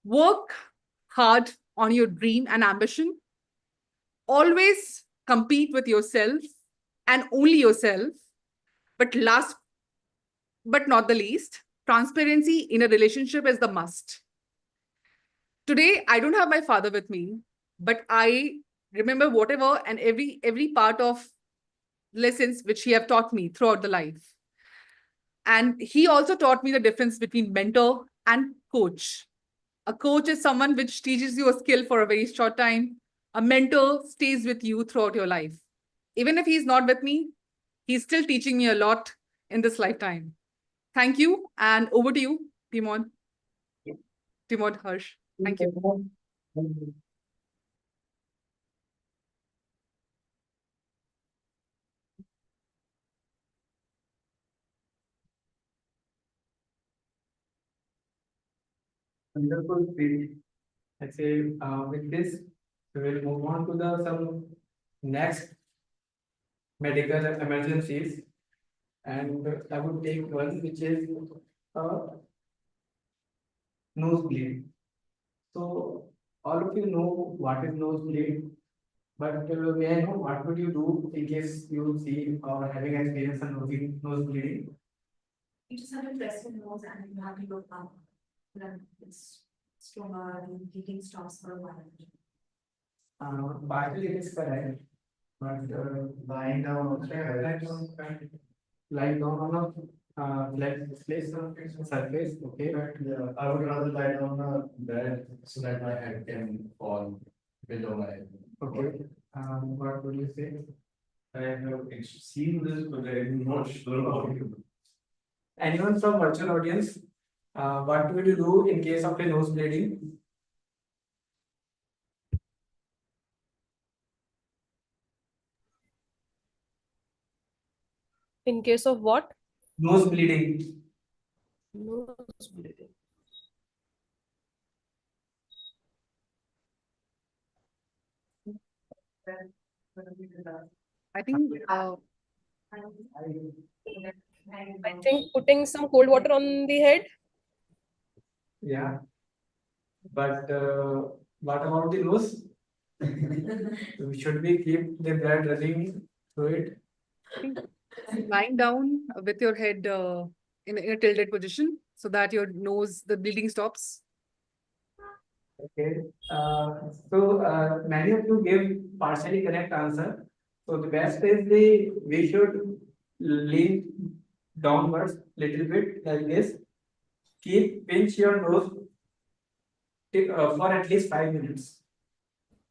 Work hard on your dream and ambition. Always compete with yourself and only yourself. But last but not the least, transparency in a relationship is the must. Today, I don't have my father with me, but I remember whatever and every part of lessons which he have taught me throughout the life. And he also taught me the difference between mentor and coach. A coach is someone which teaches you a skill for a very short time. A mentor stays with you throughout your life. Even if he's not with me, he's still teaching me a lot in this lifetime. Thank you. And over to you, TMoD. TMoD Harsh. Thank you. Wonderful speech. Let's say with this, we will move on to the some next medical emergencies, and I would take one which is nosebleed. So all of you know what is nosebleed, but may I know what would you do in case you see or having experience on nosebleeding? You just have to press your nose and you have to look up. Then it's stronger and bleeding stops for a while. Partly it is correct, but lying down on flat surface, okay. Yeah, I would rather lie down on a bed so that my head can fall below my head. Okay. What would you say? I have seen this, but I'm not sure about it. Anyone from virtual audience? What would you do in case of a nose bleeding? In case of what? Nose bleeding. Nose bleeding. I think I think putting some cold water on the head. Yeah. But what about the nose? Should we keep the blood running through it? lying down with your head in a tilted position so that your nose, the bleeding stops. Okay. Many of you gave partially correct answer. So the best is we should lean downwards little bit like this. Pinch your nose for at least 5 minutes.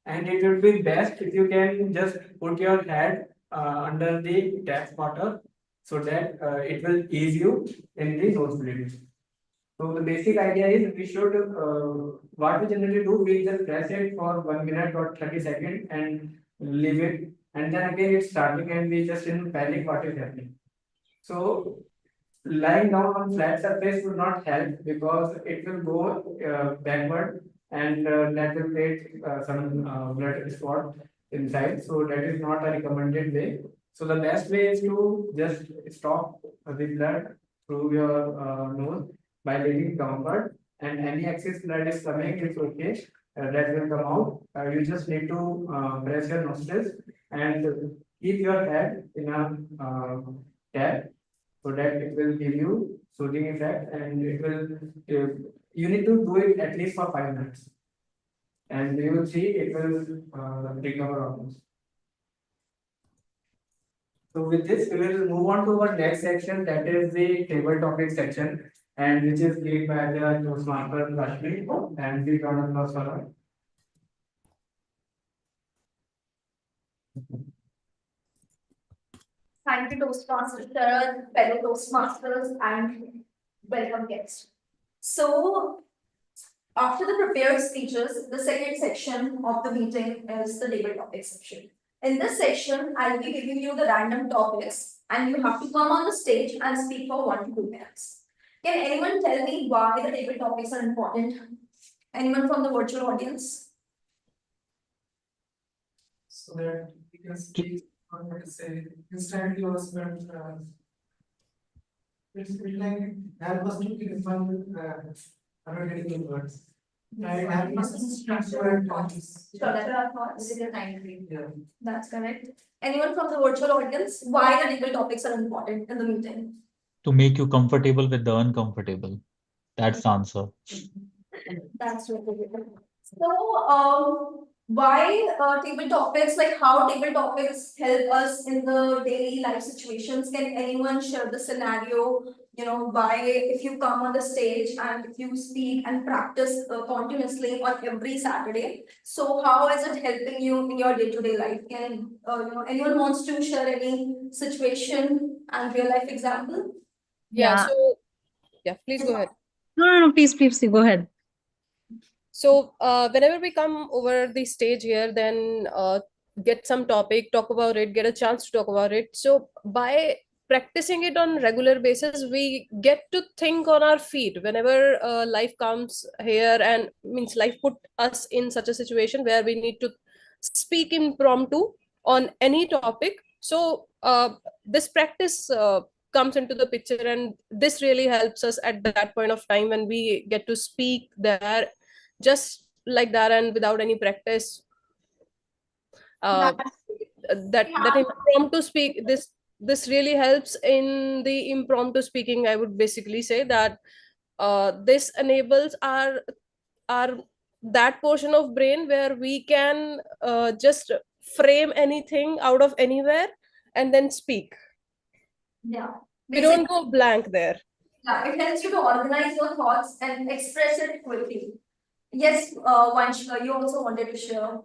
And it would be best if you can just put your head under the tap water so that it will ease you in the nose bleeding. So the basic idea is we should, what we generally do, we just press it for 1 minute or 30 seconds and leave it. And then again it's starting and we just in panic what is happening. So lying down on flat surface would not help because it will go backward and that will create some blood spot inside. So that is not a recommended way. So the best way is to just stop the blood through your nose by leaning downward, and any excess blood is coming, it's okay. That will come out. You just need to press your nostrils and keep your head in a tap so that it will give you soothing effect, and it will you need to do it at least for 5 minutes and you will see it will recover almost. So with this we will move on to our next section, that is the table topic section, and which is led by the Toastmaster Rashmi, and we round of applause for her. Thank you, Toastmaster Sharad, fellow Toastmasters, and welcome guests. So, after the prepared speeches, the second section of the meeting is the table topic section. In this section, I'll be giving you the random topics, and you have to come on the stage and speak for 1 to 2 minutes. Can anyone tell me why the table topics are important? Anyone from the virtual audience? So that we can speak on what to say instantly or spend it's like help us to define analytical words. And help us to structure and thoughts. Structure our thoughts with your time frame. Yeah. That's correct. Anyone from the virtual audience? Why the table topics are important in the meeting? To make you comfortable with the uncomfortable. That's the answer. That's really good. So, why table topics? Like how table topics help us in the daily life situations? Can anyone share the scenario? You know, why if you come on the stage and if you speak and practice continuously on every Saturday, so how is it helping you in your day-to-day life? Can anyone wants to share any situation and real life example? Yeah. Yeah. So yeah, please go ahead. No, please go ahead. So whenever we come over the stage here, then get some topic, talk about it, get a chance to talk about it. So by practicing it on regular basis, we get to think on our feet whenever life comes here, and means life put us in such a situation where we need to speak impromptu on any topic. So this practice comes into the picture, and this really helps us at that point of time when we get to speak there just like that and without any practice. That impromptu speak, this really helps in the impromptu speaking. I would basically say that this enables our that portion of brain where we can just frame anything out of anywhere and then speak. Yeah. We don't go blank there. Yeah, it helps you to organize your thoughts and express it quickly. Yes, Vanshika, you also wanted to share.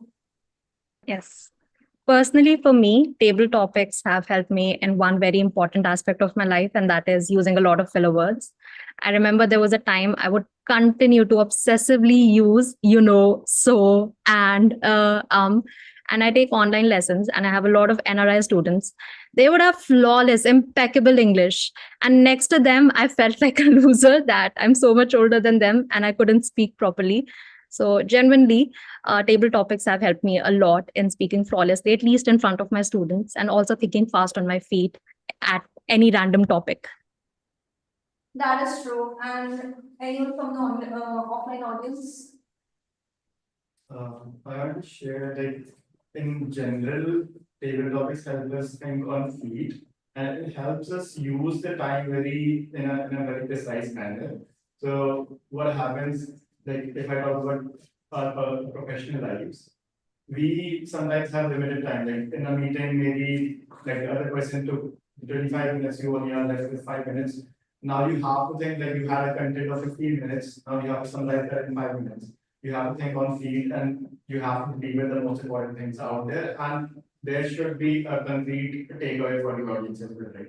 Yes. Personally, for me, table topics have helped me in one very important aspect of my life, and that is using a lot of filler words. I remember there was a time I would continue to obsessively use, so, and, and I take online lessons, and I have a lot of NRI students. They would have flawless, impeccable English. And next to them, I felt like a loser that I'm so much older than them and I couldn't speak properly. So, genuinely, table topics have helped me a lot in speaking flawlessly, at least in front of my students, and also thinking fast on my feet at any random topic. That is true. And anyone from the offline audience? I want to share like in general, table topics help us think on feet, and it helps us use the time in a very precise manner. So what happens, like if I talk about our professional lives, we sometimes have limited time. Like in a meeting, maybe like the other person took 25 minutes, you only are left with 5 minutes. Now you have to think that you had a content of 15 minutes. Now you have to summarize that in 5 minutes. You have to think on field and you have to deal with the most important things out there. And there should be a concrete takeaway for the audience as well, right?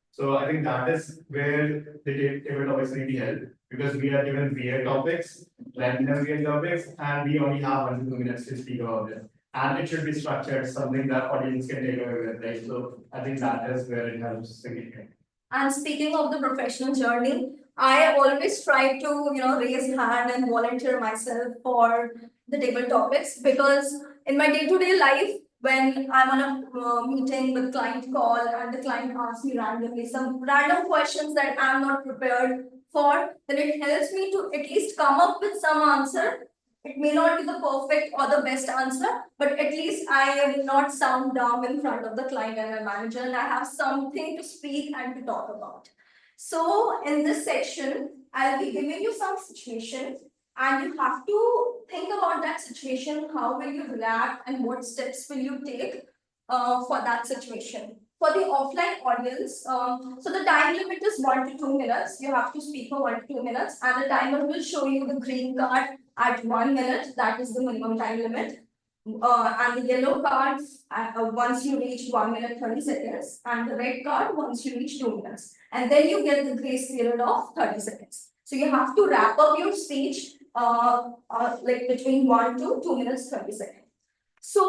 So I think that is where the table topics really help, because we are given weird topics, random weird topics, and we only have 1 to 2 minutes to speak about it. And it should be structured, something that audience can take away with, right? So I think that is where it helps significantly. And speaking of the professional journey, I always try to, raise hand and volunteer myself for the table topics, because in my day-to-day life, when I'm on a meeting with client call and the client asks me randomly some random questions that I'm not prepared for, then it helps me to at least come up with some answer. It may not be the perfect or the best answer, but at least I will not sound dumb in front of the client and my manager, and I have something to speak and to talk about. So in this section, I'll be giving you some situations, and you have to think about that situation. How will you react and what steps will you take for that situation? For the offline audience, so the time limit is 1 to 2 minutes. You have to speak for 1 to 2 minutes, and the timer will show you the green card at 1 minute. That is the minimum time limit. And the yellow cards once you reach 1 minute 30 seconds, and the red card once you reach 2 minutes, and then you get the grace period of 30 seconds. So you have to wrap up your speech like between 1 to 2 minutes 30 seconds. So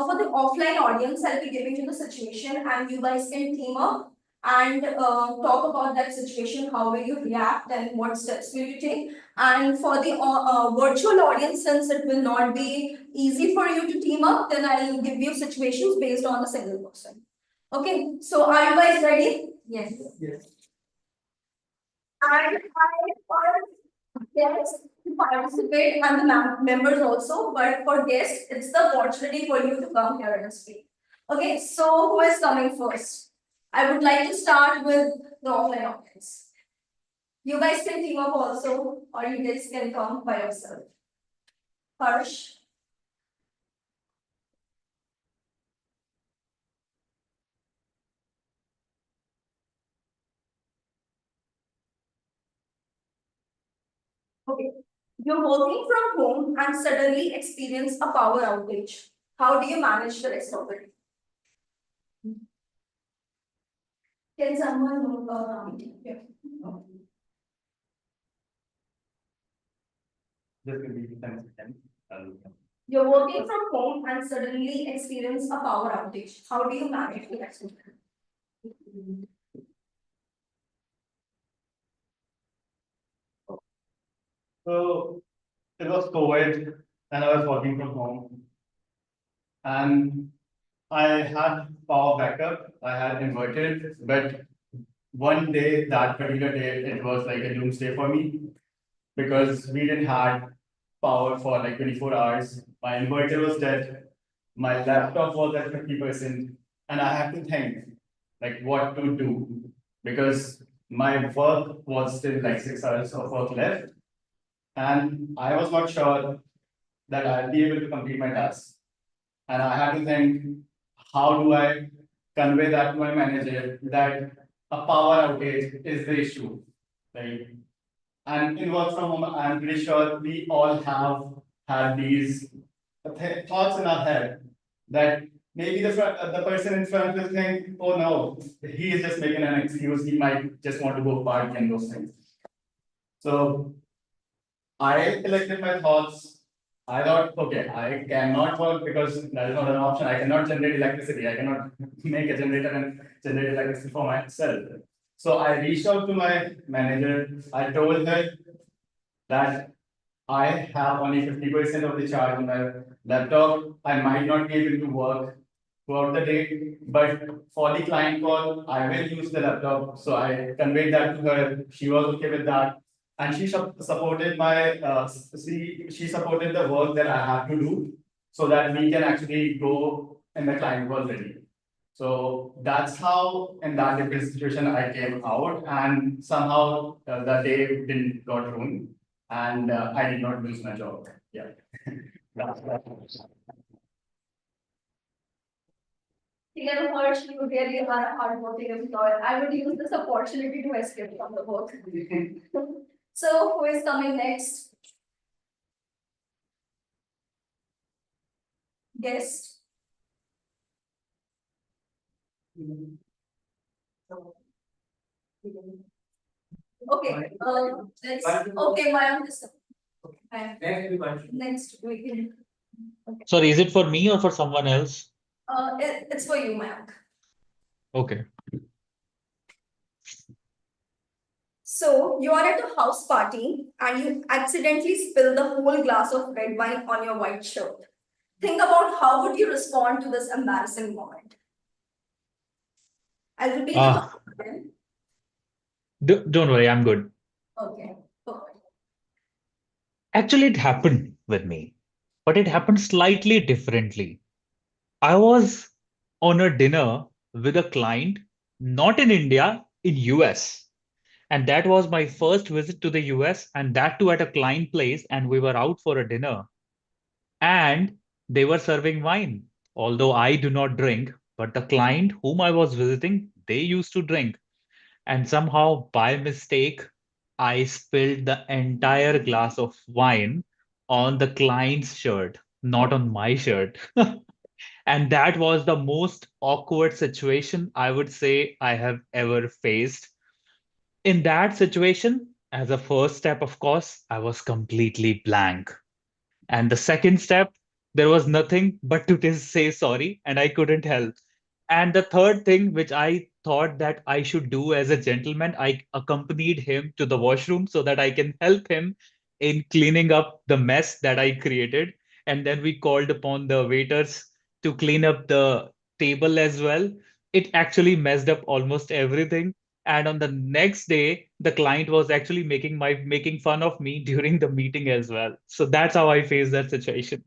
for the offline audience, I'll be giving you the situation, and you guys can team up and talk about that situation. How will you react and what steps will you take? And for the virtual audience, since it will not be easy for you to team up, then I'll give you situations based on a single person. Okay, so are you guys ready? Yes. Yes. I guests to participate and the members also, but for guests, it's the opportunity for you to come here and speak. Okay, so who is coming first? I would like to start with the offline audience. You guys can team up also, or you guys can come by yourself. Harsh. Okay. You're working from home and suddenly experience a power outage. How do you manage the rest of it? Can someone move around? Yeah. Just give me 10 seconds. You're working from home and suddenly experience a power outage. How do you manage the rest of it? So it was COVID and I was working from home. And I had power backup, I had inverted, but one day, that particular day, it was like a doomsday for me because we didn't had power for like 24 hours. My inverter was dead. My laptop was at 50%, and I had to think like what to do because my work was still like 6 hours of work left, and I was not sure that I'll be able to complete my task. And I had to think, how do I convey that to my manager that a power outage is the issue, right? And in work from home, I'm pretty sure we all have had these thoughts in our head that maybe the person in front will think, oh no, he is just making an excuse. He might just want to go party and those things. So I collected my thoughts. I thought, okay, I cannot work because that is not an option. I cannot generate electricity. I cannot make a generator and generate electricity for myself. So I reached out to my manager. I told her that I have only 50% of the charge on my laptop. I might not be able to work throughout the day, but for the client call, I will use the laptop. So I conveyed that to her. She was okay with that. And she supported my, she supported the work that I have to do so that we can actually go in the client call ready. So that's how, in that difficult situation, I came out, and somehow the day didn't got ruined, and I did not lose my job. Yeah. That's that. You never heard you really are a hardworking employee. I would use this opportunity to escape from the work. So who is coming next? Guest. Okay, let's, okay, my own this. Next, we can. Okay. Sorry, is it for me or for someone else? It's for you, Mayank. Okay. So you are at a house party and you accidentally spill the whole glass of red wine on your white shirt. Think about how would you respond to this embarrassing moment. I'll repeat the Ah, question. don't worry, I'm good. Okay, perfect. Actually, it happened with me, but it happened slightly differently. I was on a dinner with a client, not in India, in US. And that was my first visit to the US, and that too at a client place, and we were out for a dinner. And they were serving wine. Although I do not drink, but the client whom I was visiting, they used to drink. And somehow by mistake, I spilled the entire glass of wine on the client's shirt, not on my shirt. And that was the most awkward situation I would say I have ever faced. In that situation, as a first step, of course, I was completely blank. And the second step, there was nothing but to just say sorry, and I couldn't help. And the third thing, which I thought that I should do as a gentleman, I accompanied him to the washroom so that I can help him in cleaning up the mess that I created. And then we called upon the waiters to clean up the table as well. It actually messed up almost everything. And on the next day, the client was actually making fun of me during the meeting as well. So that's how I faced that situation.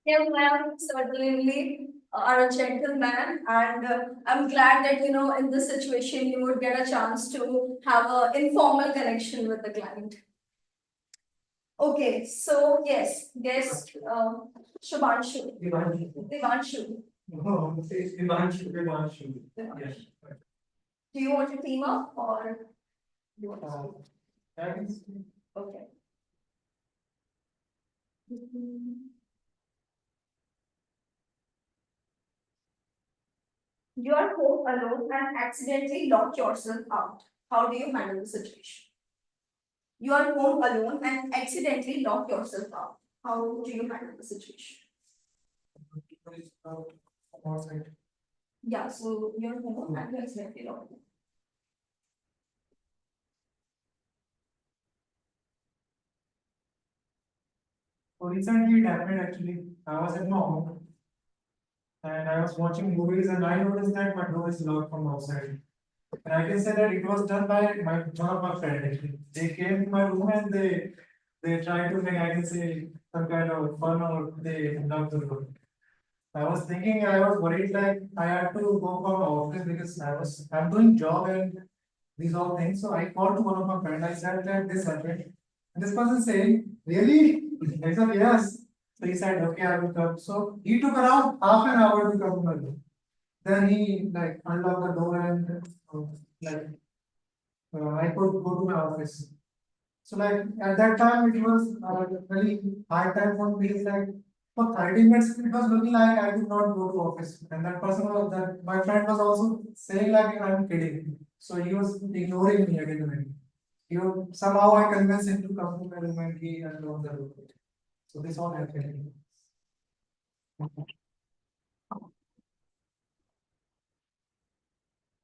Yeah, ma'am, certainly are a gentleman, and I'm glad that in this situation you would get a chance to have an informal connection with the client. Okay, so yes, Shubhanshu. Devanshu. No, it's Ivanshu. Yes. Do you want to team up or? You want to speak? Okay. You are home alone and accidentally lock yourself out. How do you handle the situation? You are home alone and accidentally lock yourself out. How do you handle the situation? Yeah, so you're home and you accidentally lock. So recently it happened actually. I was at my home and I was watching movies and I noticed that my door is locked from outside. And I can say that it was done by one of my friends actually. They came to my room and they tried to make, I can say, some kind of fun or they locked the door. I was thinking, I was worried like I had to go from office because I'm doing job and these all things. So I called to one of my friends. I said that this happened. And this person saying, really? I said, yes. So he said, okay, I will come. So he took around half an hour to come to my room. Then he like unlocked the door and like I could go to my office. So like at that time it was very hard time for me. Like for 30 minutes it was looking like I could not go to office. And that person was that my friend was also saying like I'm kidding. So he was ignoring me again and again. Somehow I convinced him to come to my room and he unlocked the door. So this all happened.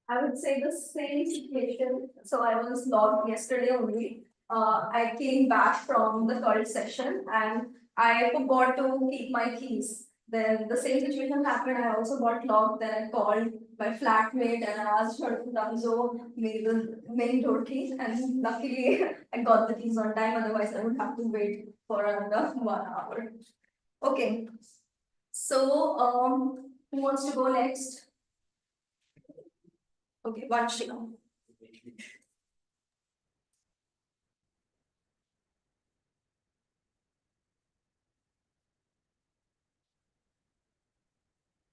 I would say the same situation. So I was logged yesterday only. I came back from the third session and I forgot to keep my keys. Then the same situation happened. I also got logged. Then I called my flatmate and I asked her to come so make the main door keys. And luckily I got the keys on time. Otherwise I would have to wait for another 1 hour. Okay. So who wants to go next? Okay, Vanshika.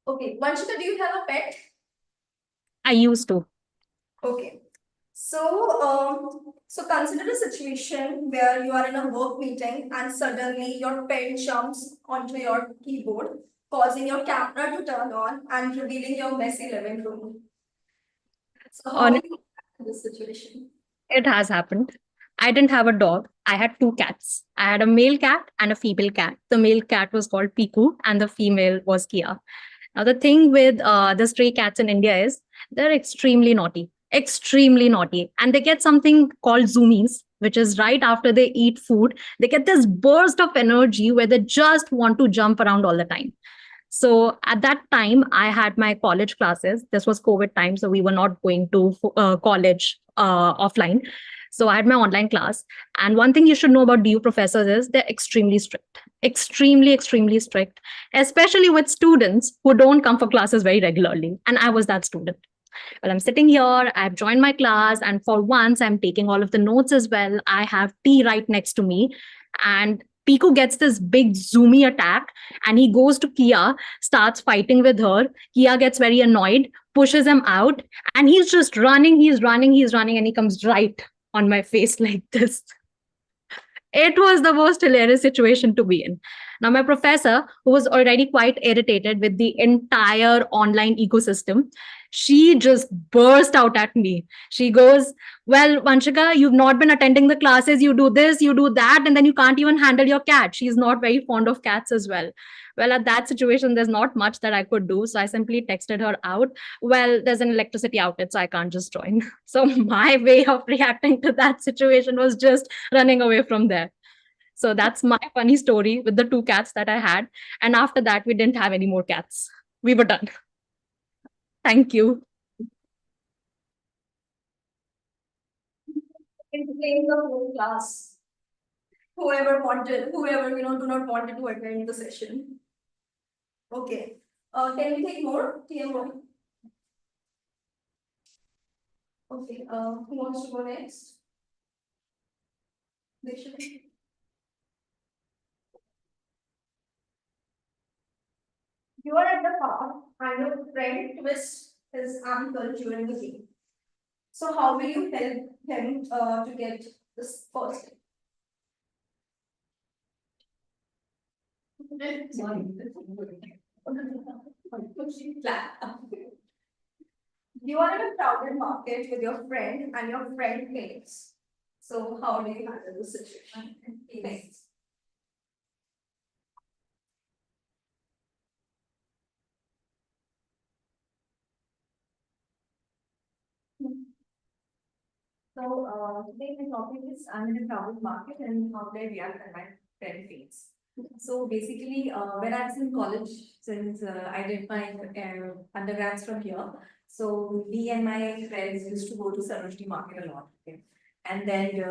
Okay, Vanshika, do you have a pet? I used to. Okay. So consider a situation where you are in a work meeting and suddenly your pet jumps onto your keyboard, causing your camera to turn on and revealing your messy living room. So how will you handle this situation? It has happened. I didn't have a dog. I had two cats. I had a male cat and a female cat. The male cat was called Piku and the female was Kia. Now, the thing with the stray cats in India is they're extremely naughty. And they get something called zoomies, which is right after they eat food. They get this burst of energy where they just want to jump around all the time. So at that time, I had my college classes. This was COVID time, so we were not going to college offline. So I had my online class. And one thing you should know about DU professors is they're extremely strict, extremely strict, especially with students who don't come for classes very regularly. And I was that student. Well, I'm sitting here, I've joined my class, and for once, I'm taking all of the notes as well. I have tea right next to me. And Piku gets this big zoomy attack and he goes to Kia, starts fighting with her. Kia gets very annoyed, pushes him out, and he's just running, and he comes right on my face like this. It was the most hilarious situation to be in. Now, my professor, who was already quite irritated with the entire online ecosystem, she just burst out at me. She goes, "Well, Vanshika, you've not been attending the classes. You do this, you do that, and then you can't even handle your cat." She's not very fond of cats as well. Well, at that situation, there's not much that I could do. So I simply texted her out, "Well, there's an electricity outage, so I can't just join." So my way of reacting to that situation was just running away from there. So that's my funny story with the two cats that I had. And after that, we didn't have any more cats. We were done. Thank you. Entertain the whole class. Whoever do not wanted to attend the session. Okay. Can we take more? TMoD. Okay. Who wants to go next? You are at the park and your friend twists his ankle during the game. So how will you help him to get this first? You are in a crowded market with your friend and your friend faints. So how do you handle the situation? Next. So today my topic is I'm in a crowded market and how do I react when my friend faints. So basically, when I was in college, since I did my undergrads from here, so me and my friends used to go to Sarojini Market a lot. Okay? And then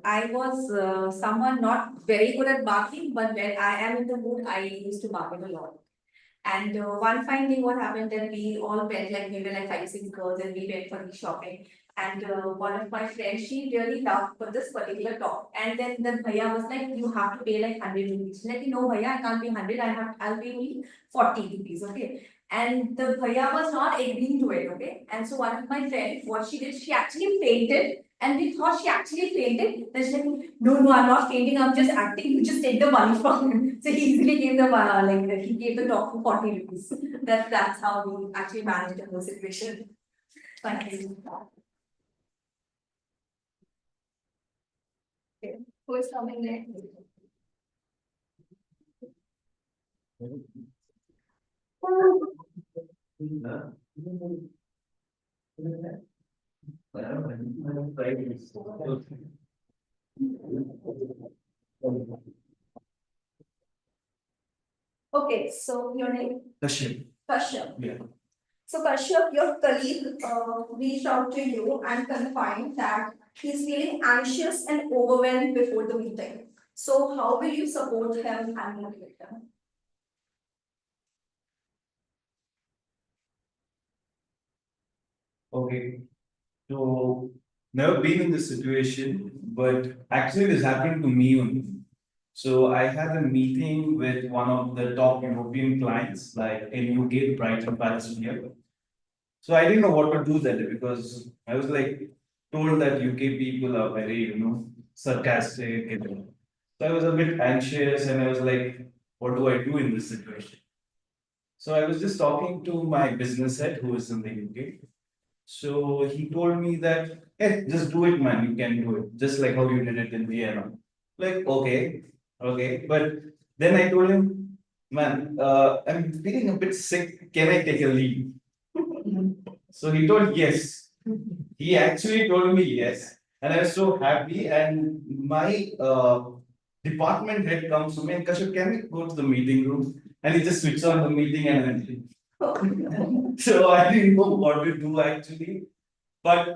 I was someone not very good at bargaining, but when I am in the mood, I used to bargain a lot. And one fine day, what happened that we all went, like we were like 5, 6 girls, and we went for the shopping. And one of my friends, she really loved for this particular top. And then the bhaiya was like, "You have to pay like 100 rupees." Like, "No, bhaiya, I can't pay 100. I'll pay only 40 rupees." Okay. And the bhaiya was not agreeing to it. Okay. And so one of my friends, what she did, she actually fainted. And we thought she actually fainted. Then she's like, "No, I'm not fainting. I'm just acting. You just take the money from him." So he easily gave the he gave the top for 40 rupees. That's how we actually managed the whole situation. Thank you. Who is coming next? Okay, so your name? Kashyap. Kashyap. Yeah. So Kashyap, your colleague reached out to you and confirmed that he's feeling anxious and overwhelmed before the meeting. So how will you support him and motivate him? Okay. So never been in this situation, but actually this happened to me only. So I had a meeting with one of the top European clients, like in UK, Brighton, Palace, here. So I didn't know what to do then because I was like told that UK people are very, sarcastic. So I was a bit anxious and I was like, what do I do in this situation? So I was just talking to my business head who is in the UK. So he told me that, hey, just do it, man. You can do it. Just like how you did it in Vienna. Like, okay. But then I told him, man, I'm feeling a bit sick. Can I take a leave? So he told yes. He actually told me yes. And I was so happy. And my department head comes to me and Kashyap, can we go to the meeting room? And he just switched on the meeting and went. So I didn't know what to do actually. But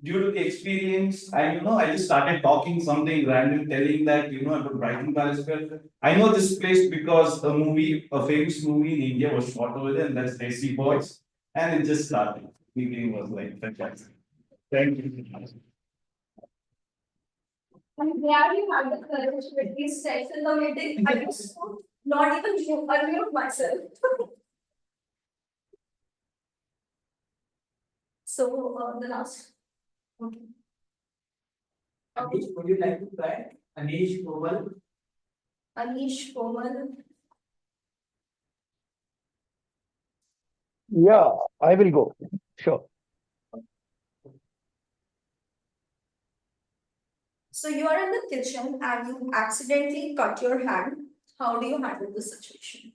due to the experience, I just started talking something random, telling that, about Brighton Palace Square. I know this place because a famous movie in India was shot over there, and that's Desi Boys. And it just started. Meeting was like fantastic. Thank you. I'm glad you had the courage to at least text in the meeting. I was not even unmute myself. So the last. Okay. Anish, would you like to try? Anish, Komal. Anish, Komal. Yeah, I will go. Sure. So you are in the kitchen and you accidentally cut your hand. How do you handle the situation?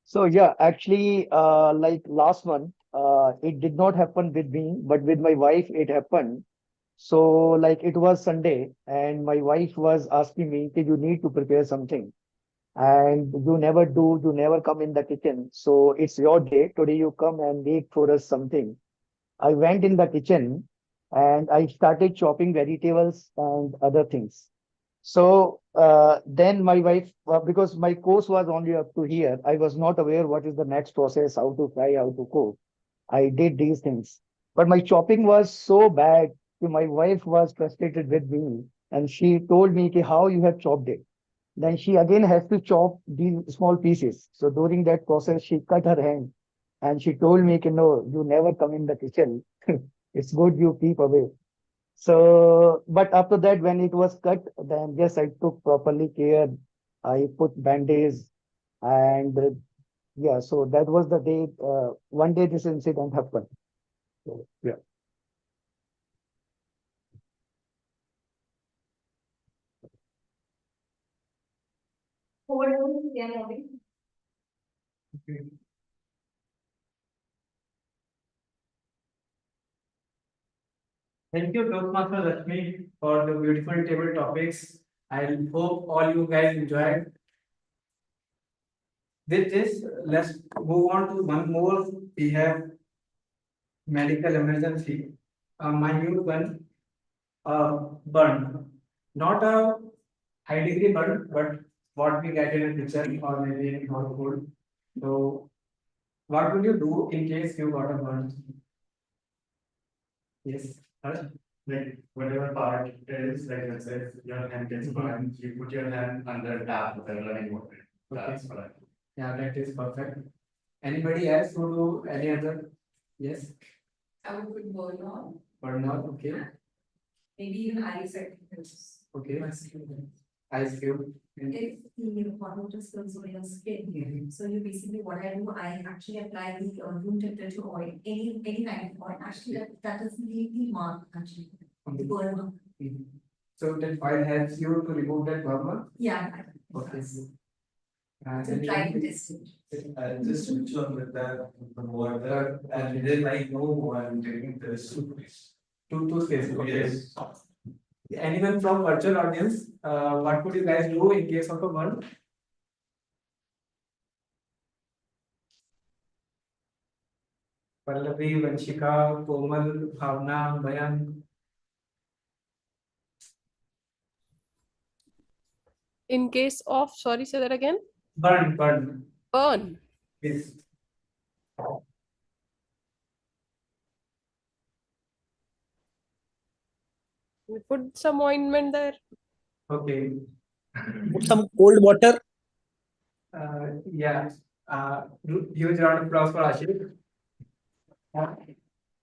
So yeah, actually, like last month, it did not happen with me, but with my wife, it happened. So like it was Sunday, and my wife was asking me, "Okay, you need to prepare something, and you never do, you never come in the kitchen. So it's your day. Today you come and make for us something." I went in the kitchen and I started chopping vegetables and other things. So then my wife, because my course was only up to here, I was not aware what is the next process, how to fry, how to cook. I did these things. But my chopping was so bad, my wife was frustrated with me and she told me, "Ki, how you have chopped it." Then she again has to chop these small pieces. So during that process, she cut her hand and she told me, "Ki, no, you never come in the kitchen. It's good you keep away." So, but after that, when it was cut, then yes, I took properly care. I put bandage and yeah, so that was the day, one day this incident happened. So, yeah. Over to TMoD. Thank you, Toastmaster Lakshmi, for the beautiful table topics. I hope all you guys enjoyed. With this, let's move on to one more. We have medical emergency. My new one, burn. Not a high degree burn, but what we get in a kitchen or maybe in household. So, what would you do in case you got a burn? Yes. Like whatever part it is, like let's say if your hand gets burned, you put your hand under tap with running water. That's what I do. Yeah, that is perfect. Anybody else who do any other? Yes, I would put burn on, or not? Okay. maybe even eye seconds. Okay. ice cube. If the water just goes over your skin, so you basically what I do, I actually apply the room temperature oil, any kind of oil. Actually, that doesn't leave the mark actually, the burn mark. So that oil helps you to remove that burn mark? Yeah. Okay. So try to test it. Just switch on with that, the water, and then I know I'm taking this. Two spaces. Okay. Yes. Anyone from virtual audience, what would you guys do in case of a burn? Pallavi, Vanshika, Komal, Bhavna, Bayan. In case of, sorry, say that again. Burn. Burn. Yes. We put some ointment there. Okay. Put some cold water. Yeah. Huge round of applause for Ashik.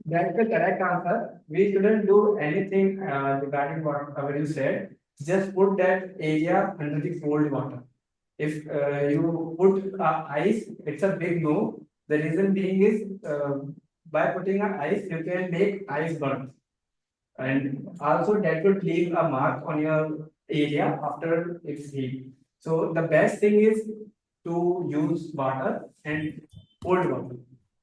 That's the correct answer. We shouldn't do anything regarding whatever you said. Just put that area under the cold water. If you put ice, it's a big no. The reason being is by putting ice, you can make ice burn. And also that would leave a mark on your area after it's heat. So the best thing is to use water and cold water.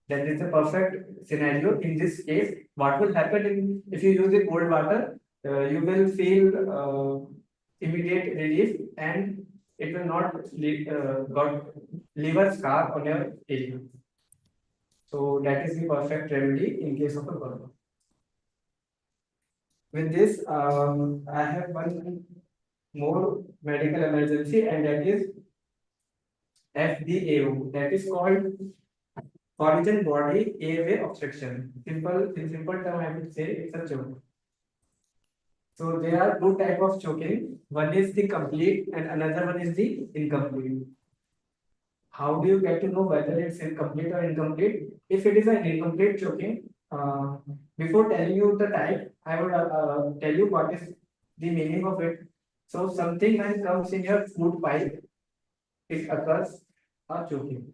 That is the perfect scenario. In this case, what will happen if you use the cold water, you will feel immediate relief and it will not leave a scar on your area. So that is the perfect remedy in case of a burn. With this, I have one more medical emergency, and that is FBAO. That is called foreign body airway obstruction. In simple term, I would say it's a choke. So there are two types of choking. One is the complete, and another one is the incomplete. How do you get to know whether it's incomplete or incomplete? If it is an incomplete choking, before telling you the type, I would tell you what is the meaning of it. So something when comes in your food pipe, it occurs a choking.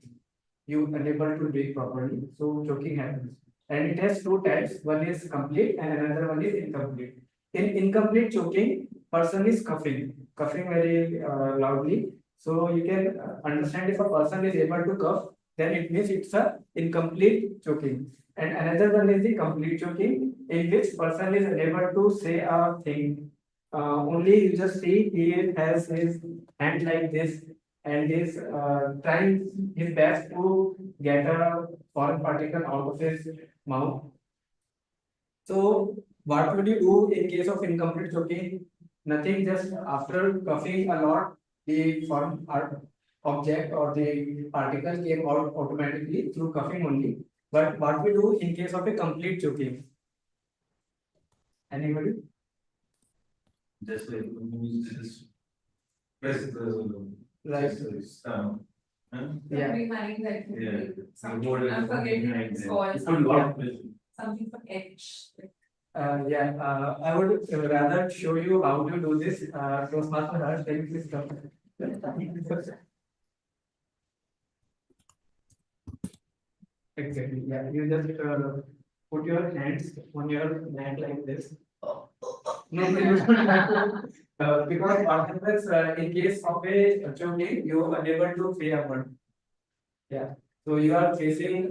You unable to breathe properly, so choking happens. And it has two types. One is complete and another one is incomplete. In incomplete choking, person is coughing very loudly. So you can understand if a person is able to cough, then it means it's a incomplete choking. And another one is the complete choking, in which person is unable to say a thing. Only you just see he has his hand like this and is trying his best to get a foreign particle out of his mouth. So what would you do in case of incomplete choking? Nothing, just after coughing a lot, the foreign object or the particle came out automatically through coughing only. But what we do in case of a complete choking? Anybody? Just like just press the Right. Yeah. I'm forgetting it's called something for edge. I would rather show you how to do this. Toastmaster Harsh, can you please come? Exactly. Yeah, you just put your hands on your neck like this. No, you don't have to, because what happens in case of a choking, you are unable to say a word. Yeah. So you are facing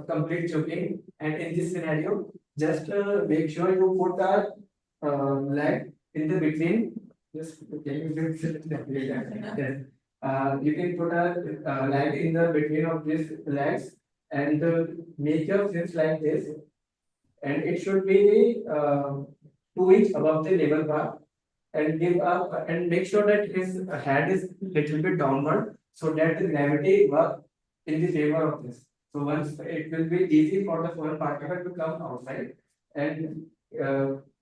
complete choking, and in this scenario, just make sure you put a leg in the between. Just can you yes. You can put a leg in the between of these legs and make your fins like this, and it should be 2 inch above the level bar, and give up and make sure that his head is little bit downward so that the gravity work in the favor of this. So once it will be easy for the foreign particle to come outside and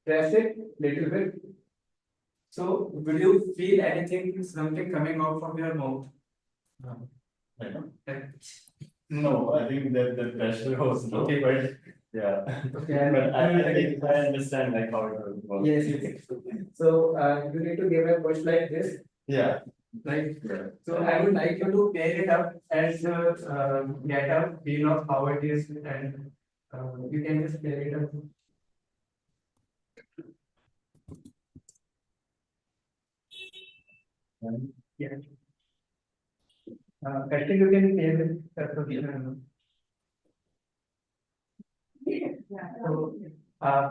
press it little bit. So will you feel anything, something coming out from your mouth? No, I think that the pressure was low, Okay. but Yeah. Okay. But I understand like how it works. Yes, yes. So, you need to give a push like this. Yeah. Like, so I would like you to pair it up and get a feel of how it is, and you can just pair it up. Yeah. I think you can pair it. So,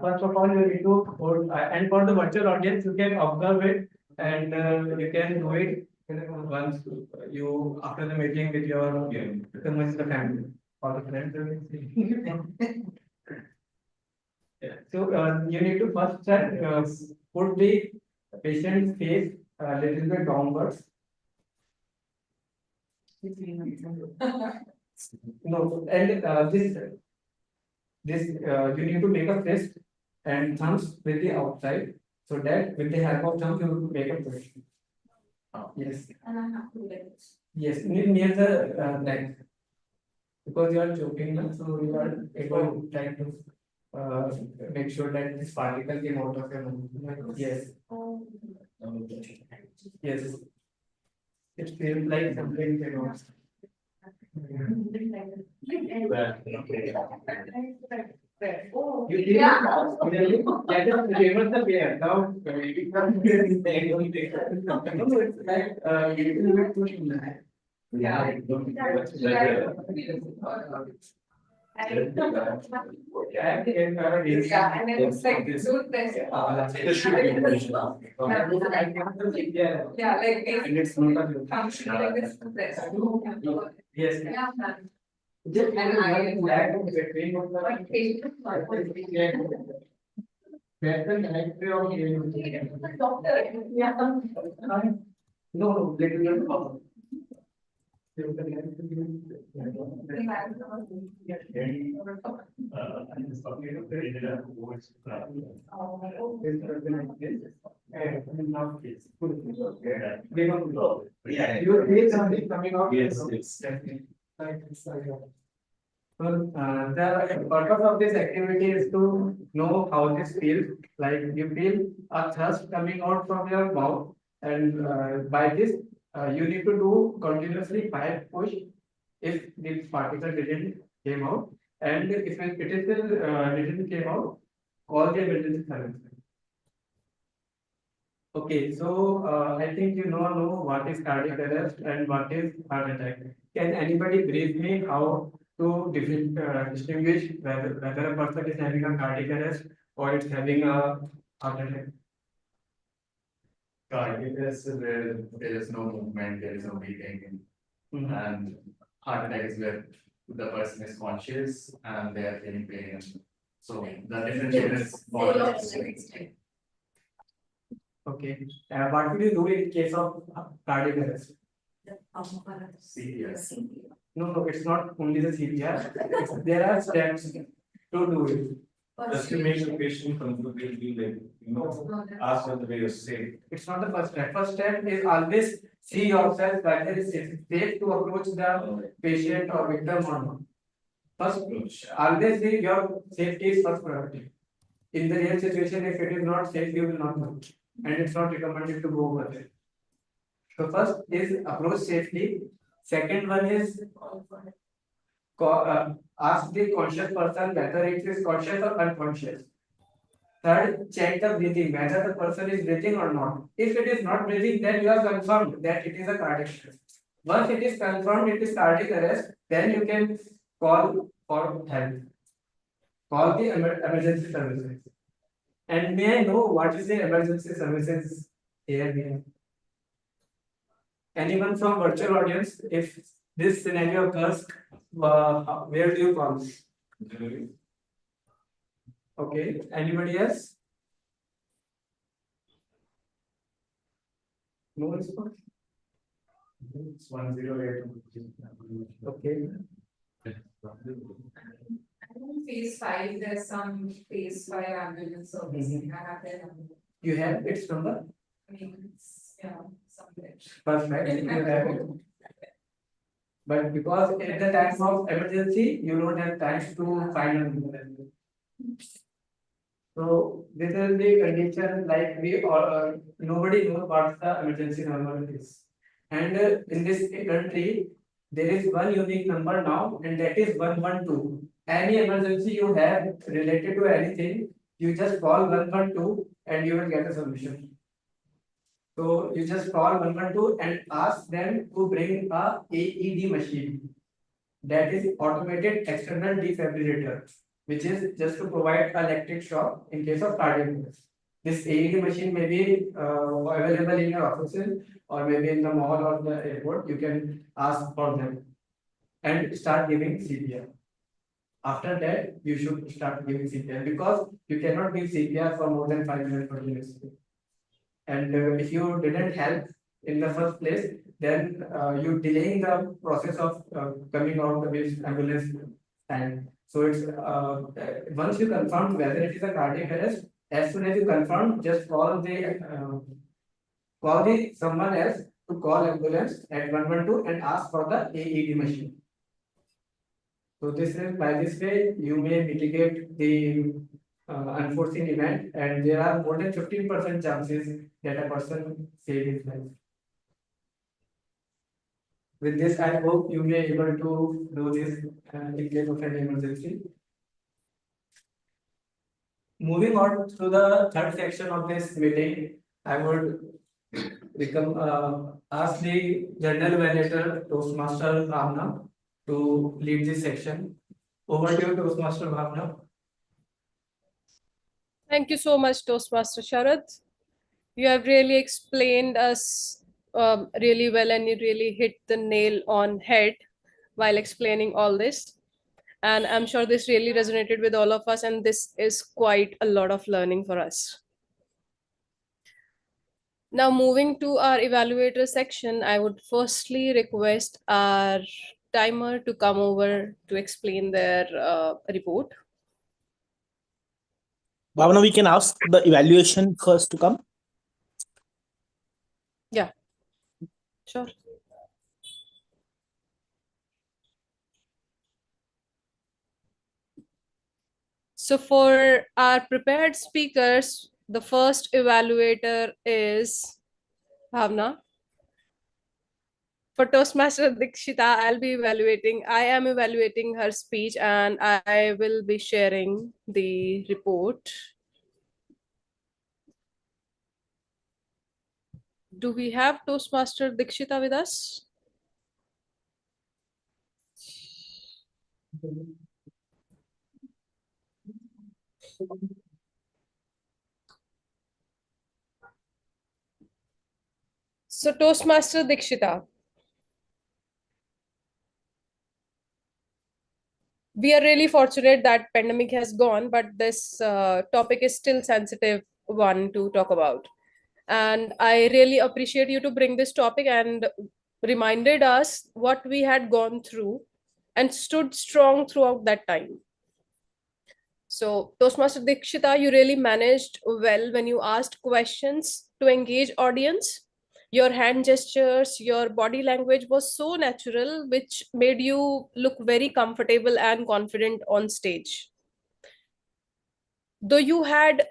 first of all, you need to hold, and for the virtual audience, you can observe it, and you can do it once you after the meeting with your with the family or the friends. Yeah. So you need to first put the patient's face a little bit downwards. No, and this you need to make a fist and thumbs with the outside, so that with the help of thumbs you will make a push. Yes. And I have to do it. Yes, near the neck. Because you are choking now, so you are able trying to make sure that this particle came out of your mouth. Yes. Yes. It feels like something came out. You did get it reverse the pair. Now it's like little bit pushing that. Yeah. Yeah, and then it's like don't press. Yeah, like and it's not a function like this press. yes. Yeah. Just And I lag between better connect of yeah. no, little you feel something coming out. Yes, yes. So, the purpose of this activity is to know how this feels. Like you feel a thrust coming out from your mouth, and by this, you need to do continuously 5 push if the particle didn't came out, and if it is still didn't came out, call the emergency service. Okay, so I think you know what is cardiac arrest and what is heart attack. Can anybody brief me how to distinguish whether a person is having a cardiac arrest or it's having a heart attack? Cardiac arrest is where there is no movement, there is no breathing, and heart attack is where the person is conscious and they are feeling pain. So the difference is Okay, what would you do in case of cardiac arrest? CPR. No, it's not only the CPR. There are steps to do it. Just to make the patient comfortably, like, ask whether they are safe. It's not the first step. First step is always see yourself whether it's safe to approach the patient or victim or not. First, always your safety is first priority. In the real situation, if it is not safe, you will not know. And it's not recommended to go over there. So first is approach safely. Second one is ask the conscious person whether it is conscious or unconscious. Third, check the breathing, whether the person is breathing or not. If it is not breathing, then you are confirmed that it is a cardiac arrest. Once it is confirmed it is cardiac arrest, then you can call for help. Call the emergency services. And may I know what is the emergency services here? Anyone from virtual audience, if this scenario occurs, where do you call? Okay, anybody else? No response? It's 108. Okay. Phase 5, there's some phase 5 ambulance service. I have their number. You have its number? I mean, it's, somewhere. Perfect. You have it. But because at the time of emergency, you don't have time to find an ambulance. So this is the condition like we all, nobody knows what the emergency number is. And in this country, there is one unique number now, and that is 112. Any emergency you have related to anything, you just call 112 and you will get a solution. So you just call 112 and ask them to bring a AED machine. That is automated external defibrillator, which is just to provide electric shock in case of cardiac arrest. This AED machine may be available in your offices or maybe in the mall or the airport. You can ask for them and start giving CPR. After that, you should start giving CPR because you cannot give CPR for more than 5 minutes or minutes. And if you didn't help in the first place, then you delaying the process of coming out with ambulance time. So it's once you confirm whether it is a cardiac arrest, as soon as you confirm, just call the someone else to call ambulance at 112 and ask for the AED machine. So this is by this way you may mitigate the unforeseen event, and there are more than 15% chances that a person save his life. With this, I hope you may able to do this in case of an emergency. Moving on to the third section of this meeting, I would ask the General Manager Toastmaster Bhavna to lead this section. Over to you, Toastmaster Bhavna. Thank you so much, Toastmaster Sharad. You have really explained us really well, and you really hit the nail on head while explaining all this. And I'm sure this really resonated with all of us, and this is quite a lot of learning for us. Now, moving to our evaluator section, I would firstly request our timer to come over to explain their report. Bhavana, we can ask the evaluation first to come. Yeah, sure. So for our prepared speakers, the first evaluator is Bhavna. For Toastmaster Dikshita, I am evaluating her speech, and I will be sharing the report. Do we have Toastmaster Dikshita with us? So Toastmaster Dikshita, we are really fortunate that pandemic has gone, but this topic is still sensitive one to talk about. And I really appreciate you to bring this topic and reminded us what we had gone through and stood strong throughout that time. So Toastmaster Dikshita, you really managed well when you asked questions to engage audience. Your hand gestures, your body language was so natural, which made you look very comfortable and confident on stage. Though you had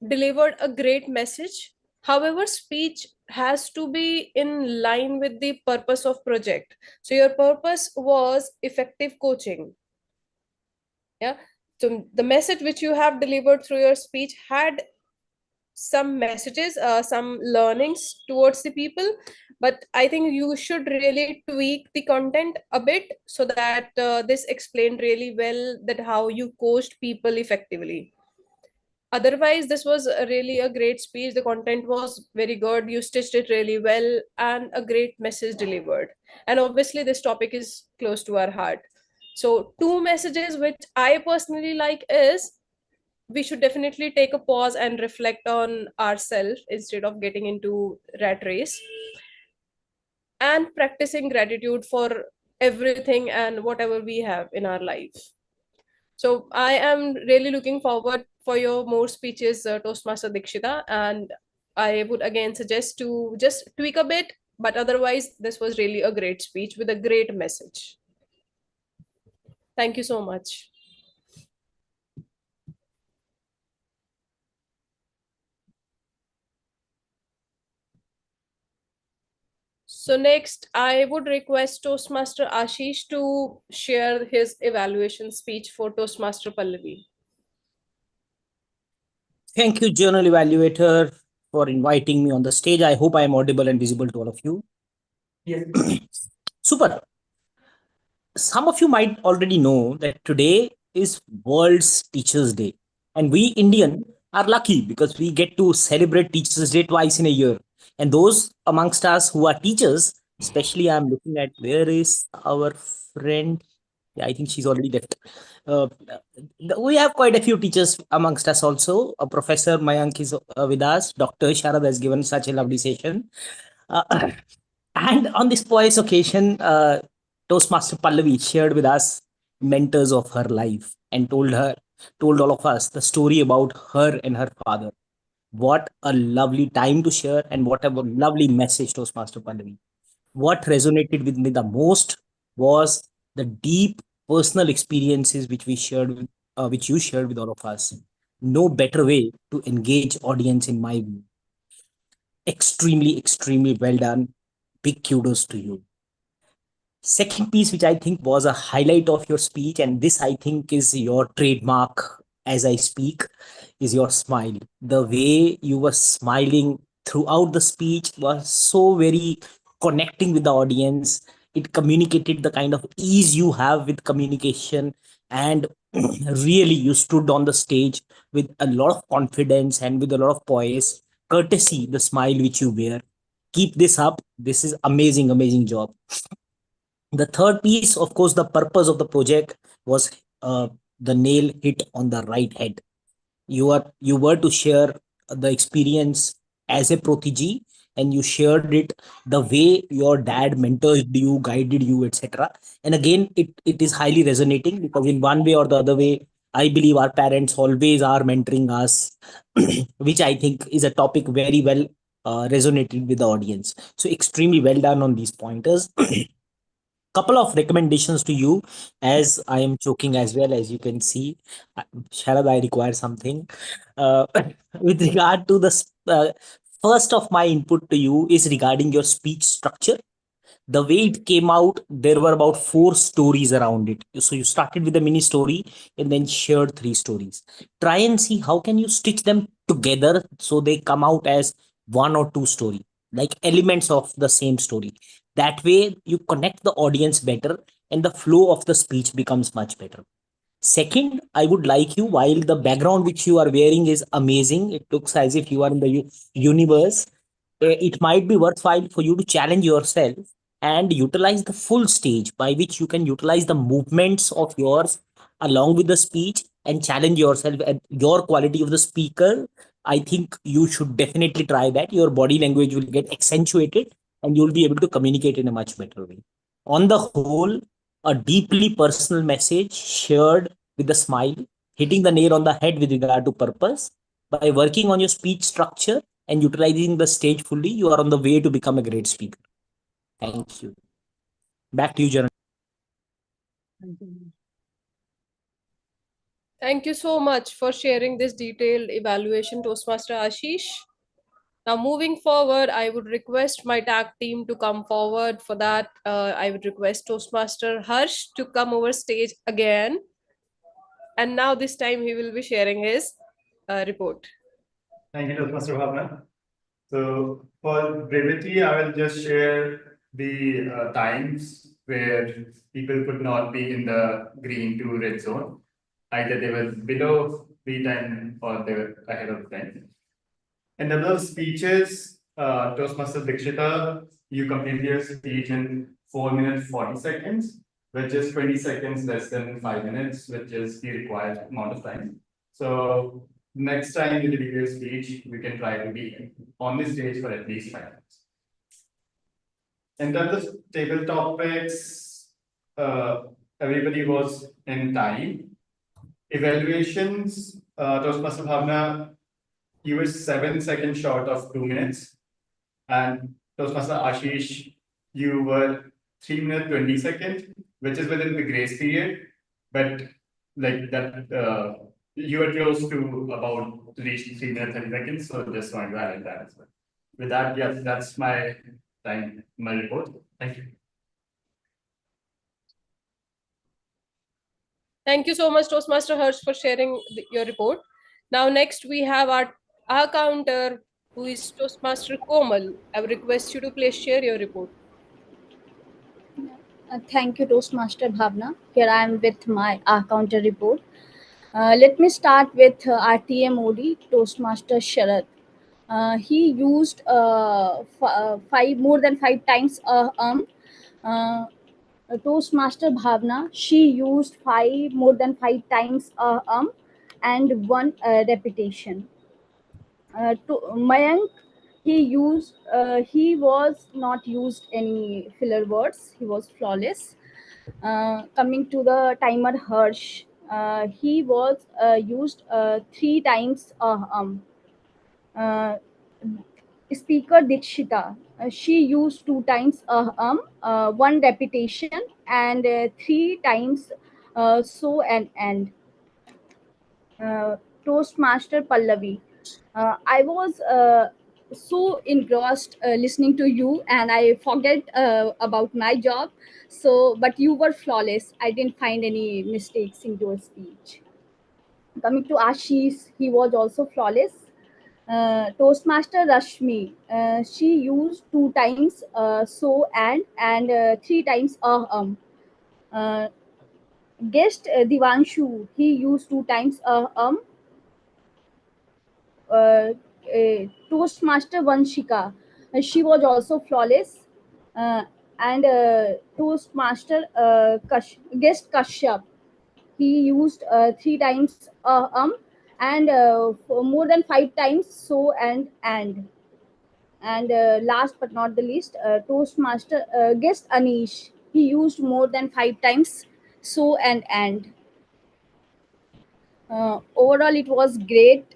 delivered a great message, however, speech has to be in line with the purpose of project. So your purpose was effective coaching. Yeah. So the message which you have delivered through your speech had some messages, some learnings towards the people, but I think you should really tweak the content a bit so that this explained really well that how you coached people effectively. Otherwise, this was really a great speech. The content was very good. You stitched it really well and a great message delivered. And obviously, this topic is close to our heart. So, two messages which I personally like is we should definitely take a pause and reflect on ourselves instead of getting into rat race, and practicing gratitude for everything and whatever we have in our life. So I am really looking forward for your more speeches, Toastmaster Dikshita, and I would again suggest to just tweak a bit, But otherwise, this was really a great speech with a great message. Thank you so much. So next, I would request Toastmaster Ashish to share his evaluation speech for Toastmaster Pallavi. Thank you, Journal Evaluator, for inviting me on the stage. I hope I am audible and visible to all of you. Yes. Super. Some of you might already know that today is World's Teachers' Day. And we Indian are lucky because we get to celebrate Teachers' Day twice in a year. And those amongst us who are teachers, especially I'm looking at where is our friend? Yeah, I think she's already left. Uh, we have quite a few teachers amongst us also. Professor Mayank is with us. Dr. Sharad has given such a lovely session. Uh, and on this pious occasion, Toastmaster Pallavi shared with us mentors of her life and told all of us the story about her and her father. What a lovely time to share, and what a lovely message, Toastmaster Pallavi. What resonated with me the most was the deep personal experiences which which you shared with all of us. No better way to engage audience in my view. Extremely well done. Big kudos to you. Second piece, which I think was a highlight of your speech, and this I think is your trademark as I speak, is your smile. The way you were smiling throughout the speech was so very connecting with the audience. It communicated the kind of ease you have with communication, and really you stood on the stage with a lot of confidence and with a lot of poise, courtesy, the smile which you wear. Keep this up. This is amazing job. The third piece, of course, the purpose of the project was the nail hit on the right head. You were to share the experience as a protege, and you shared it the way your dad mentored you, guided you, etc. And again, it is highly resonating because in one way or the other way, I believe our parents always are mentoring us, which I think is a topic very well resonated with the audience. So extremely well done on these pointers. Couple of recommendations to you, as I am choking as well, as you can see. Sharad, I require something. uh, with regard to the first of my input to you is regarding your speech structure. The way it came out, there were about four stories around it. So you started with a mini story and then shared three stories. Try and see how can you stitch them together so they come out as one or two story, like elements of the same story. That way you connect the audience better and the flow of the speech becomes much better. Second, I would like you, while the background which you are wearing is amazing, it looks as if you are in the universe. It might be worthwhile for you to challenge yourself and utilize the full stage, by which you can utilize the movements of yours along with the speech and challenge yourself at your quality of the speaker. I think you should definitely try that. Your body language will get accentuated and you'll be able to communicate in a much better way. On the whole, a deeply personal message shared with a smile, hitting the nail on the head with regard to purpose. By working on your speech structure and utilizing the stage fully, you are on the way to become a great speaker. Thank you. Back to you, Jaran. Thank you so much for sharing this detailed evaluation, Toastmaster Ashish. Now, moving forward, I would request my tag team to come forward. For that, I would request Toastmaster Harsh to come over stage again. And now this time he will be sharing his report. Thank you, Toastmaster Bhavna. So for brevity, I will just share the times where people could not be in the green to red zone. Either they were below B10 or they were ahead of 10. In terms of speeches, Toastmaster Dikshita, you completed your speech in 4 minutes 40 seconds, which is 20 seconds less than 5 minutes, which is the required amount of time. So next time you deliver your speech, we can try to be on the stage for at least 5 minutes. In terms of table topics, everybody was in time. Evaluations, Toastmaster Bhavna, you were 7 seconds short of 2 minutes. And Toastmaster Ashish, you were 3 minutes 20 seconds, which is within the grace period, but like that, you were close to about to reach 3 minutes 30 seconds, so just wanted to highlight that as well. With that, yes, that's my time, my report. Thank you. Thank you so much, Toastmaster Harsh, for sharing your report. Now, next we have our counter, who is Toastmaster Komal. I would request you to please share your report. Thank you, Toastmaster Bhavna. Here I am with my counter report. Let me start with our TMoD, Toastmaster Sharad. He used more than five times uh, Toastmaster Bhavna. She used more than five times and one repetition. To Mayank, he was not used any filler words. He was flawless. Coming to the timer Harsh, he was used three times uh, speaker Dikshita. She used two times one repetition and three times so and. Toastmaster Pallavi. I was so engrossed listening to you, and I forget about my job. So, but you were flawless. I didn't find any mistakes in your speech. Coming to Ashish, he was also flawless. Toastmaster Rashmi, she used two times so and three times Uh, Guest Divanshu, he used two times uh, Toastmaster Vanshika. She was also flawless. Uh, and Toastmaster Guest Kashyap. He used three times and for more than five times so and. And last but not the least, Toastmaster Guest Anish. He used more than five times so and. Overall, it was great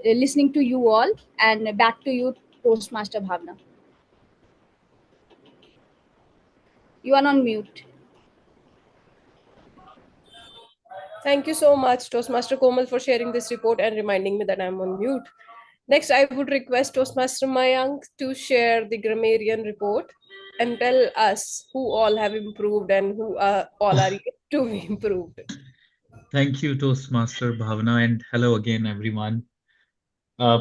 listening to you all. And back to you, Toastmaster Bhavna. You are on mute. Thank you so much, Toastmaster Komal, for sharing this report and reminding me that I'm on mute. Next, I would request Toastmaster Mayank to share the grammarian report and tell us who all have improved and who all are yet to be improved. Thank you, Toastmaster Bhavna, and hello again, everyone.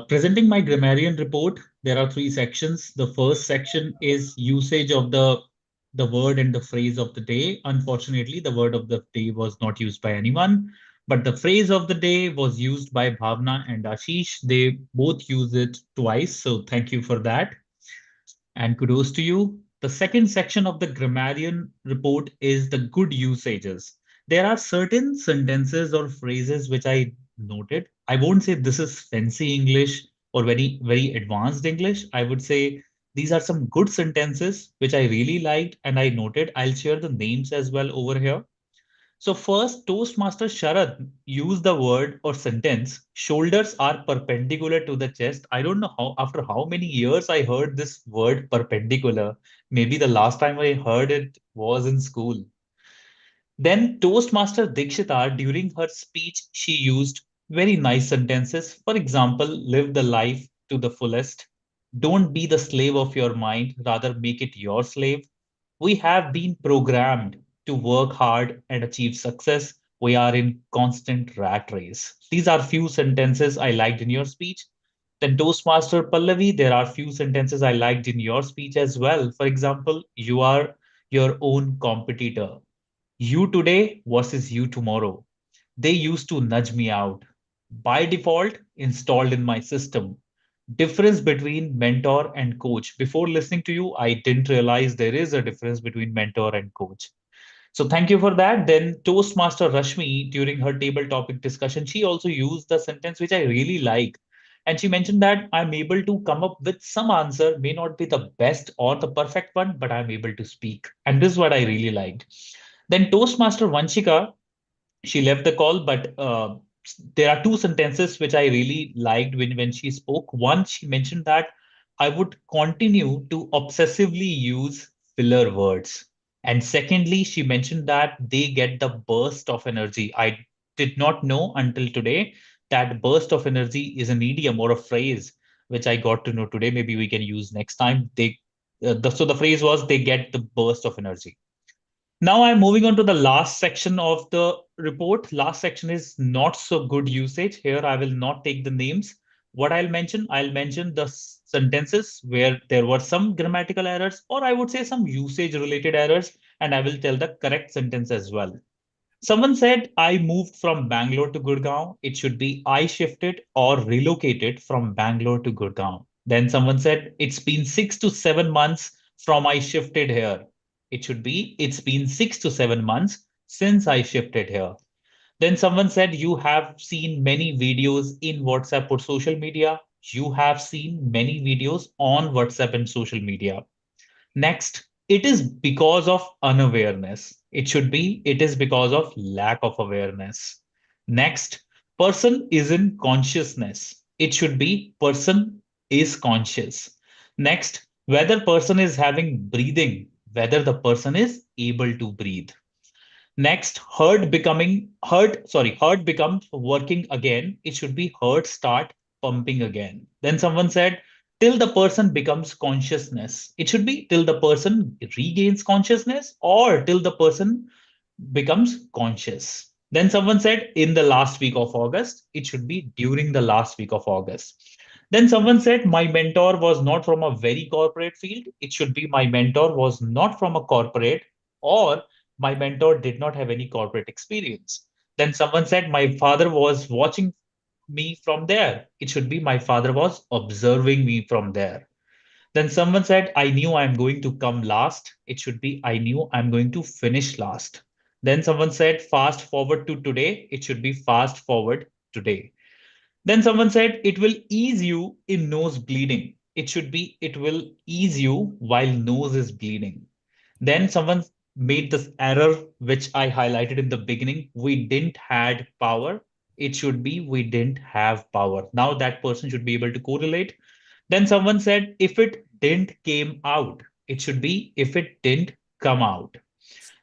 Presenting my grammarian report, there are three sections. The first section is usage of the word and the phrase of the day. Unfortunately, the word of the day was not used by anyone, but the phrase of the day was used by Bhavna and Ashish. They both use it twice, so thank you for that. And kudos to you. The second section of the grammarian report is the good usages. There are certain sentences or phrases which I noted. I won't say this is fancy English or very advanced English. I would say these are some good sentences which I really liked and I noted. I'll share the names as well over here. So first, Toastmaster Sharad used the word or sentence, shoulders are perpendicular to the chest. I don't know after how many years I heard this word perpendicular. Maybe the last time I heard it was in school. Then Toastmaster Dikshita, during her speech, she used very nice sentences. For example, live the life to the fullest. Don't be the slave of your mind, rather make it your slave. We have been programmed to work hard and achieve success. We are in constant rat race. These are few sentences I liked in your speech. Then Toastmaster Pallavi, there are few sentences I liked in your speech as well. For example, you are your own competitor. You today versus you tomorrow. They used to nudge me out. By default, installed in my system. Difference between mentor and coach. Before listening to you, I didn't realize there is a difference between mentor and coach. So thank you for that. Then Toastmaster Rashmi, during her table topic discussion, she also used the sentence which I really like. And she mentioned that I'm able to come up with some answer, may not be the best or the perfect one, but I'm able to speak. And this is what I really liked. Then Toastmaster Vanshika, she left the call, but there are two sentences which I really liked when she spoke. One, she mentioned that I would continue to obsessively use filler words. And secondly, she mentioned that they get the burst of energy. I did not know until today that burst of energy is an idiom or a phrase, which I got to know today. Maybe we can use next time. So the phrase was they get the burst of energy. Now I'm moving on to the last section of the report. Last section is not so good usage. Here I will not take the names. What I'll mention the sentences where there were some grammatical errors, or I would say some usage related errors, and I will tell the correct sentence as well. Someone said I moved from Bangalore to Gurgaon. It should be I shifted or relocated from Bangalore to Gurgaon. Then someone said it's been 6 to 7 months from I shifted here. It should be it's been 6 to 7 months since I shifted here. Then someone said you have seen many videos in WhatsApp or social media. You have seen many videos on WhatsApp and social media. Next, it is because of unawareness. It should be, it is because of lack of awareness. Next, person is in consciousness. It should be person is conscious. Next, whether person is having breathing, whether the person is able to breathe. Next, heart becomes working again. It should be heart start pumping again. Then someone said, till the person becomes consciousness. It should be till the person regains consciousness or till the person becomes conscious. Then someone said in the last week of August. It should be during the last week of August. Then someone said my mentor was not from a very corporate field. It should be my mentor was not from a corporate, or my mentor did not have any corporate experience. Then someone said my father was watching me from there. It should be my father was observing me from there. Then someone said, I knew I'm going to come last. It should be, I knew I'm going to finish last. Then someone said, fast forward to today. It should be fast forward today. Then someone said, it will ease you in nose bleeding. It should be, it will ease you while nose is bleeding. Then someone made this error, which I highlighted in the beginning. We didn't had power. It should be, we didn't have power. Now that person should be able to correlate. Then someone said, if it didn't came out, it should be, if it didn't come out.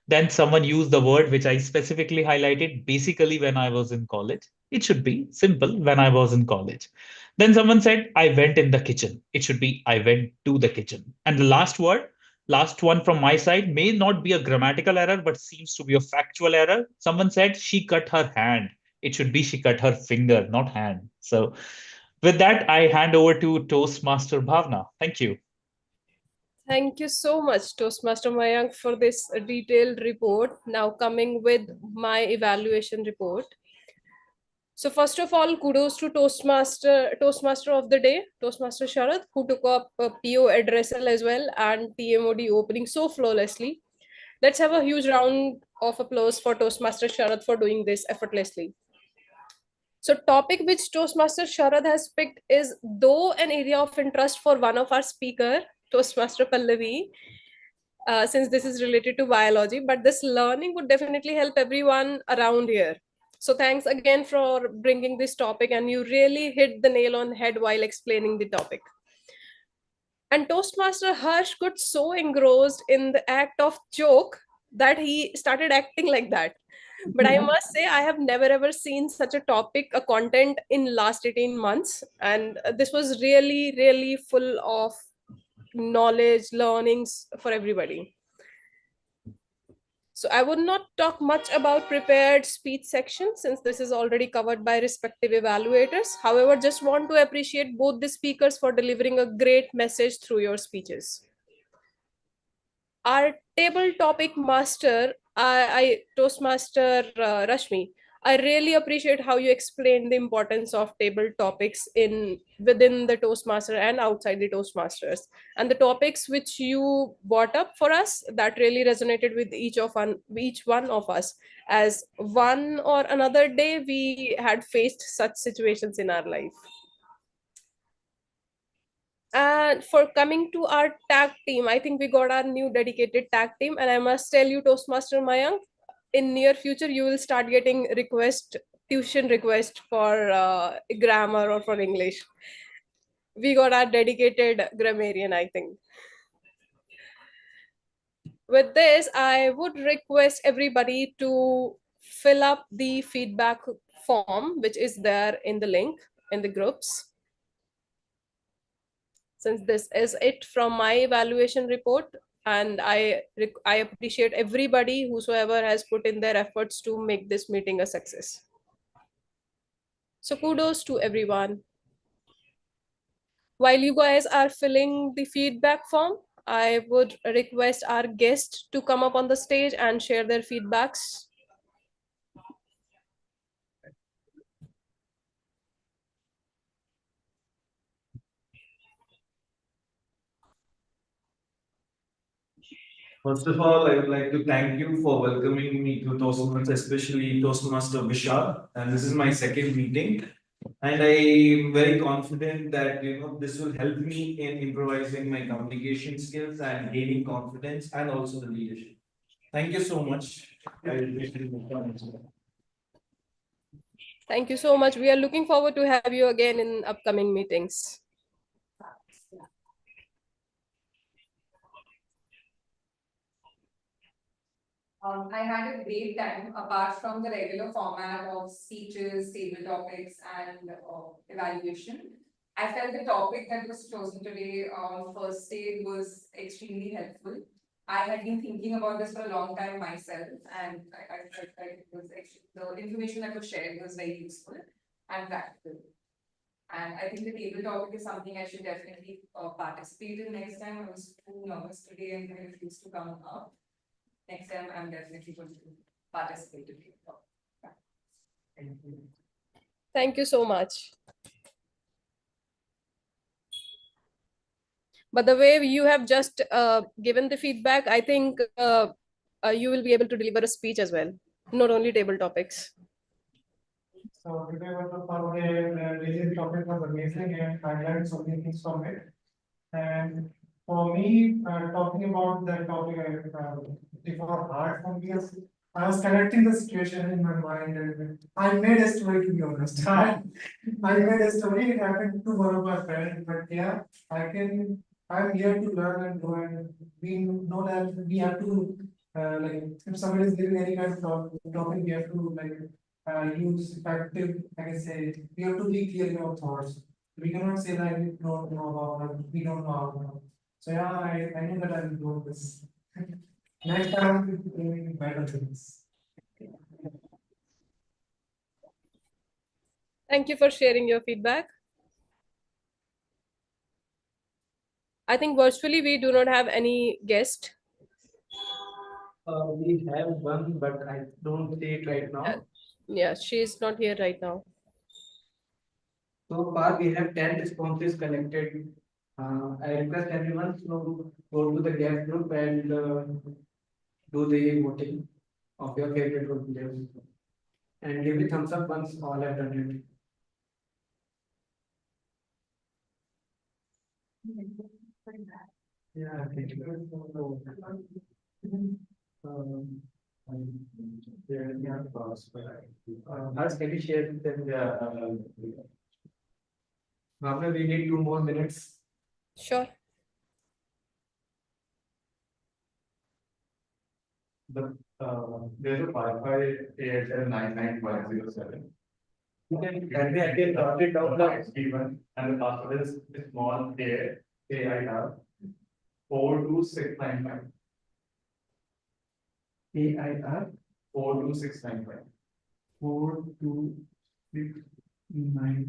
Then someone used the word which I specifically highlighted basically when I was in college. It should be simple when I was in college. Then someone said, I went in the kitchen. It should be, I went to the kitchen. And the last word, last one from my side, may not be a grammatical error, but seems to be a factual error. Someone said, she cut her hand. It should be, she cut her finger, not hand. So with that, I hand over to Toastmaster Bhavna. Thank you. Thank you so much, Toastmaster Mayank, for this detailed report. Now coming with my evaluation report. So first of all, kudos to Toastmaster of the day, Toastmaster Sharad, who took up PO addressal as well and TMoD opening so flawlessly. Let's have a huge round of applause for Toastmaster Sharad for doing this effortlessly. So topic which Toastmaster Sharad has picked is though an area of interest for one of our speaker, Toastmaster Pallavi, since this is related to biology, but this learning would definitely help everyone around here. So thanks again for bringing this topic, and you really hit the nail on head while explaining the topic. And Toastmaster Harsh got so engrossed in the act of joke that he started acting like that. But I must say, I have never ever seen such a topic, a content in last 18 months. And this was really, really full of knowledge, learnings for everybody. So I would not talk much about prepared speech section since this is already covered by respective evaluators. However, just want to appreciate both the speakers for delivering a great message through your speeches. Our table topic master, Toastmaster Rashmi, I really appreciate how you explained the importance of table topics in within the Toastmaster and outside the Toastmasters, and the topics which you brought up for us that really resonated with each one of us, as one or another day we had faced such situations in our life. And for coming to our tag team, I think we got our new dedicated tag team, and I must tell you, Toastmaster Mayank, in near future you will start getting tuition request for grammar or for English. we got our dedicated grammarian, I think. With this, I would request everybody to fill up the feedback form, which is there in the link in the groups. Since this is it from my evaluation report, and I appreciate everybody whosoever has put in their efforts to make this meeting a success. So kudos to everyone. While you guys are filling the feedback form, I would request our guests to come up on the stage and share their feedbacks. First of all, I would like to thank you for welcoming me to Toastmasters, especially Toastmaster Vishal. And this is my second meeting. And I'm very confident that this will help me in improvising my communication skills and gaining confidence and also the leadership. Thank you so much. I appreciate the time as well. Thank you so much. We are looking forward to have you again in upcoming meetings. I had a great time apart from the regular format of speeches, table topics, and evaluation. I felt the topic that was chosen today on first day was extremely helpful. I had been thinking about this for a long time myself, and I felt like it was actually, the information that was shared was very useful and practical. And I think the table topic is something I should definitely participate in next time. I was too nervous today and I refused to come up. Next time, I'm definitely going to participate in the topic. Thank you. Thank you so much. But the way you have just given the feedback, I think you will be able to deliver a speech as well, not only table topics. So today was the really topic was amazing and I learned so many things from it. And for me, talking about that topic, it was hard for me because I was connecting the situation in my mind and I made a story to be honest. I made a story, it happened to one of my friends, but yeah, I'm here to learn and grow and we know that we have to, like, if somebody is giving any kind of topic, we have to use effective, I can say, we have to be clear in our thoughts. We cannot say that we don't know about it, we don't know how. So yeah, I know that I will do this. Next time I will be doing better things. Thank you for sharing your feedback. I think virtually we do not have any guest. We have one, but I don't see it right now. Yeah, she is not here right now. So far, we have 10 responses collected. I request everyone to go to the guest group and do the voting of your favorite role players. And give me thumbs up once all have done it. Yeah, thank you. Harsh, can you share them? Bhavna, we need 2 more minutes. Sure. There's a 55879907. Can we again jot it down now? Even and the password is small AIR 42695. AIR 42695. 42695.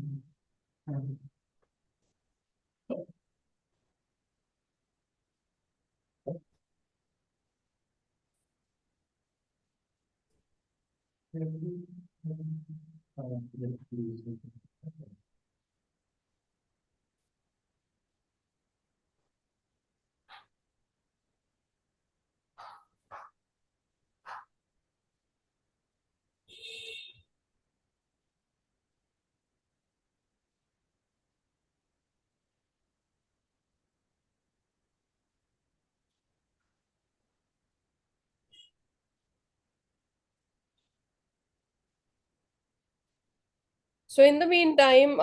So in the meantime,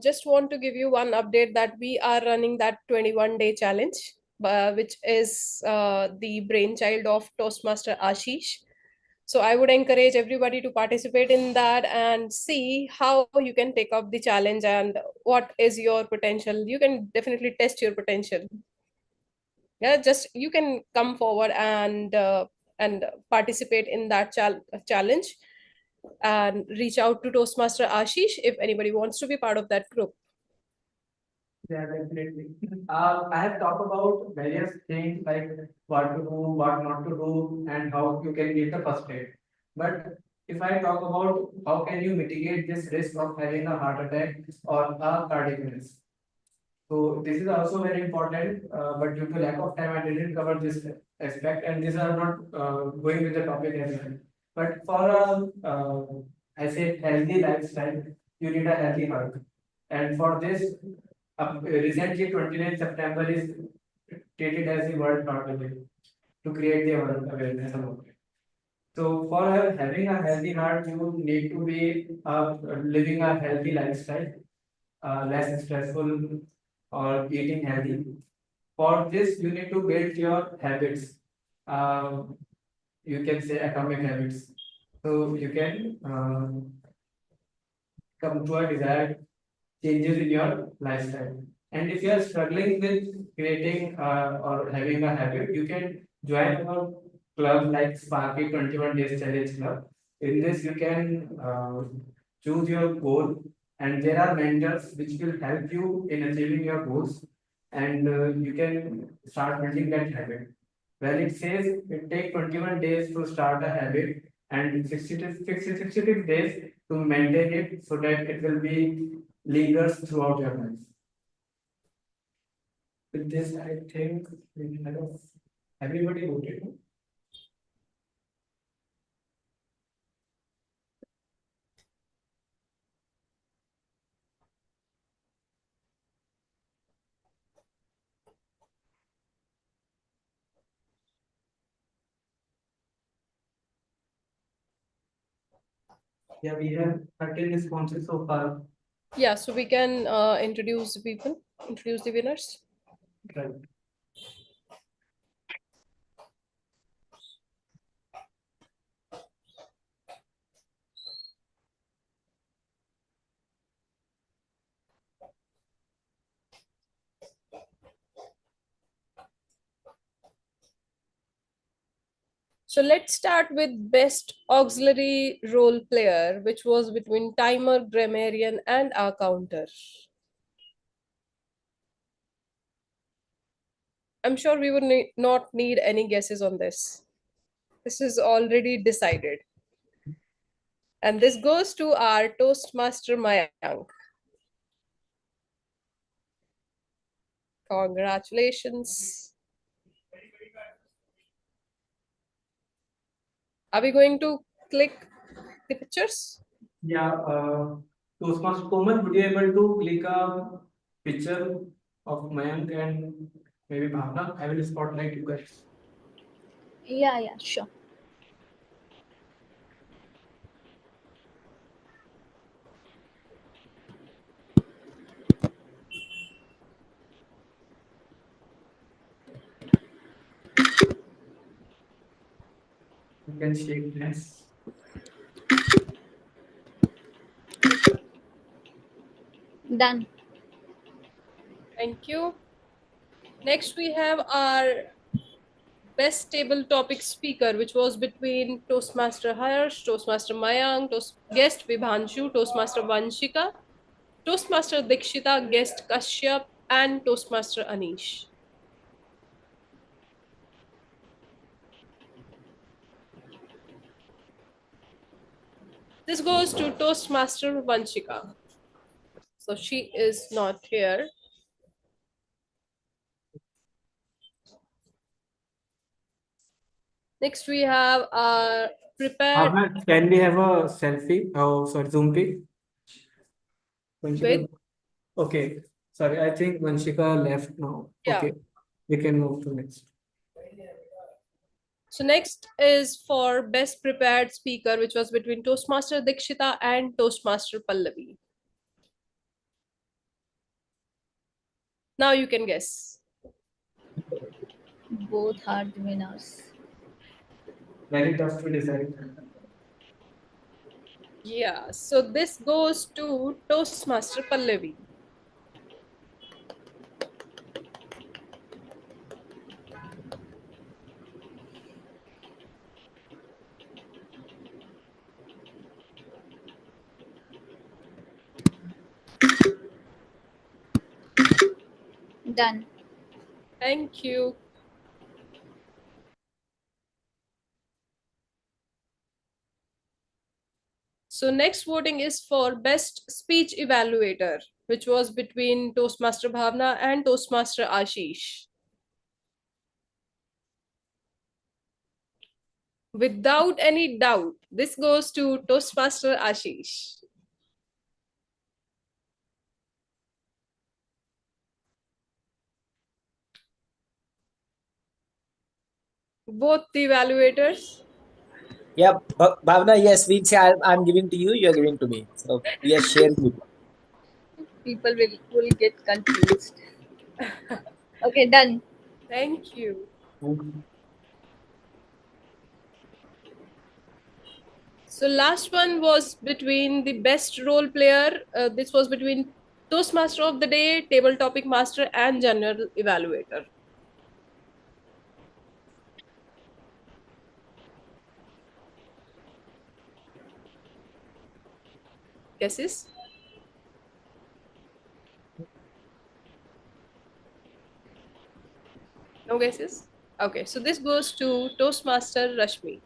just want to give you one update that we are running that 21-day challenge, which is the brainchild of Toastmaster Ashish. So I would encourage everybody to participate in that and see how you can take up the challenge and what is your potential. You can definitely test your potential. Yeah, just you can come forward and participate in that challenge and reach out to Toastmaster Ashish if anybody wants to be part of that group. Yeah, definitely. I have talked about various things like what to do, what not to do, and how you can get the first aid. But if I talk about how can you mitigate this risk of having a heart attack or a cardiac arrest. So this is also very important, but due to lack of time, I didn't cover this aspect, and these are not going with the topic as well. But for I say healthy lifestyle, you need a healthy heart, and for this, recently 29th September is treated as the World Heart Day to create the awareness about it. So for having a healthy heart, you need to be living a healthy lifestyle, less stressful or eating healthy. For this, you need to build your habits. Uh, you can say atomic habits. So you can come to a desired changes in your lifestyle. And if you are struggling with creating or having a habit, you can join a club like Sparky 21 Days Challenge Club. In this, you can choose your goal, and there are mentors which will help you in achieving your goals, and you can start building that habit. Well, it says it takes 21 days to start a habit and 66 days to maintain it so that it will be lingers throughout your life. With this, I think we have everybody voted. Yeah, we have 13 responses so far. Yeah, so we can introduce the winners. Right. So let's start with best auxiliary role player, which was between timer, grammarian, and our counter. I'm sure we would not need any guesses on this. This is already decided. And this goes to our Toastmaster Mayank. Congratulations. Are we going to click the pictures? Yeah, Toastmaster Komal, would you able to click a picture of Mayank and maybe Bhavna? I will spotlight you guys. Yeah, sure. You can shake hands. Done. Thank you. Next, we have our best table topic speaker, which was between Toastmaster Harsh, Toastmaster Mayank, guest Vibhanshu, Toastmaster Vanshika, Toastmaster Dikshita, guest Kashyap, and Toastmaster Anish. This goes to Toastmaster Vanshika. So she is not here. Next, we have our prepared. Can we have a selfie? Oh, sorry, Zoom pic. With? Okay, sorry, I think Vanshika left now. Yeah. Okay, we can move to next. So next is for best prepared speaker, which was between Toastmaster Dikshita and Toastmaster Pallavi. Now you can guess. Both are the winners. Very tough to decide. Yeah, so this goes to Toastmaster Pallavi. Done. Thank you. So next voting is for Best Speech Evaluator, which was between Toastmaster Bhavna and Toastmaster Ashish. Without any doubt, this goes to Toastmaster Ashish. Both the evaluators. Yeah, Bhavna, yes, we'll say I'm giving to you, you're giving to me. So we are sharing it. People will get confused. Okay, done. Thank you. So last one was between the best role player. This was between Toastmaster of the Day, Table Topic Master, and General Evaluator. Guesses? No guesses? Okay, so this goes to Toastmaster Rashmi.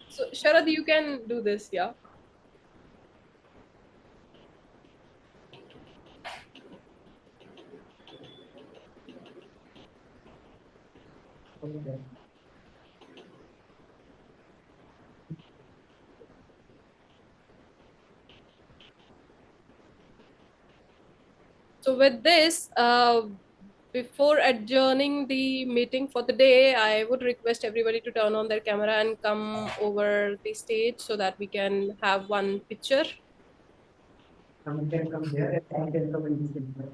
So Sharad, you can do this, yeah? So with this, before adjourning the meeting for the day, I would request everybody to turn on their camera and come over the stage so that we can have one picture. Someone can come here and someone can come in this picture.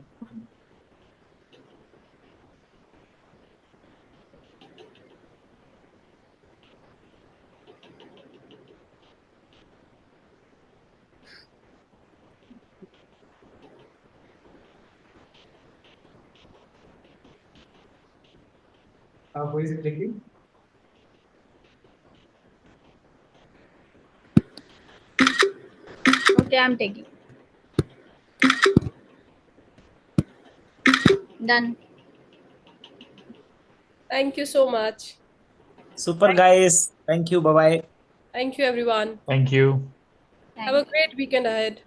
Who is taking? Okay, I'm taking. Done. Thank you so much. Super, guys. Thank you. Bye bye. Thank you, everyone. Thank you. Have a great weekend ahead.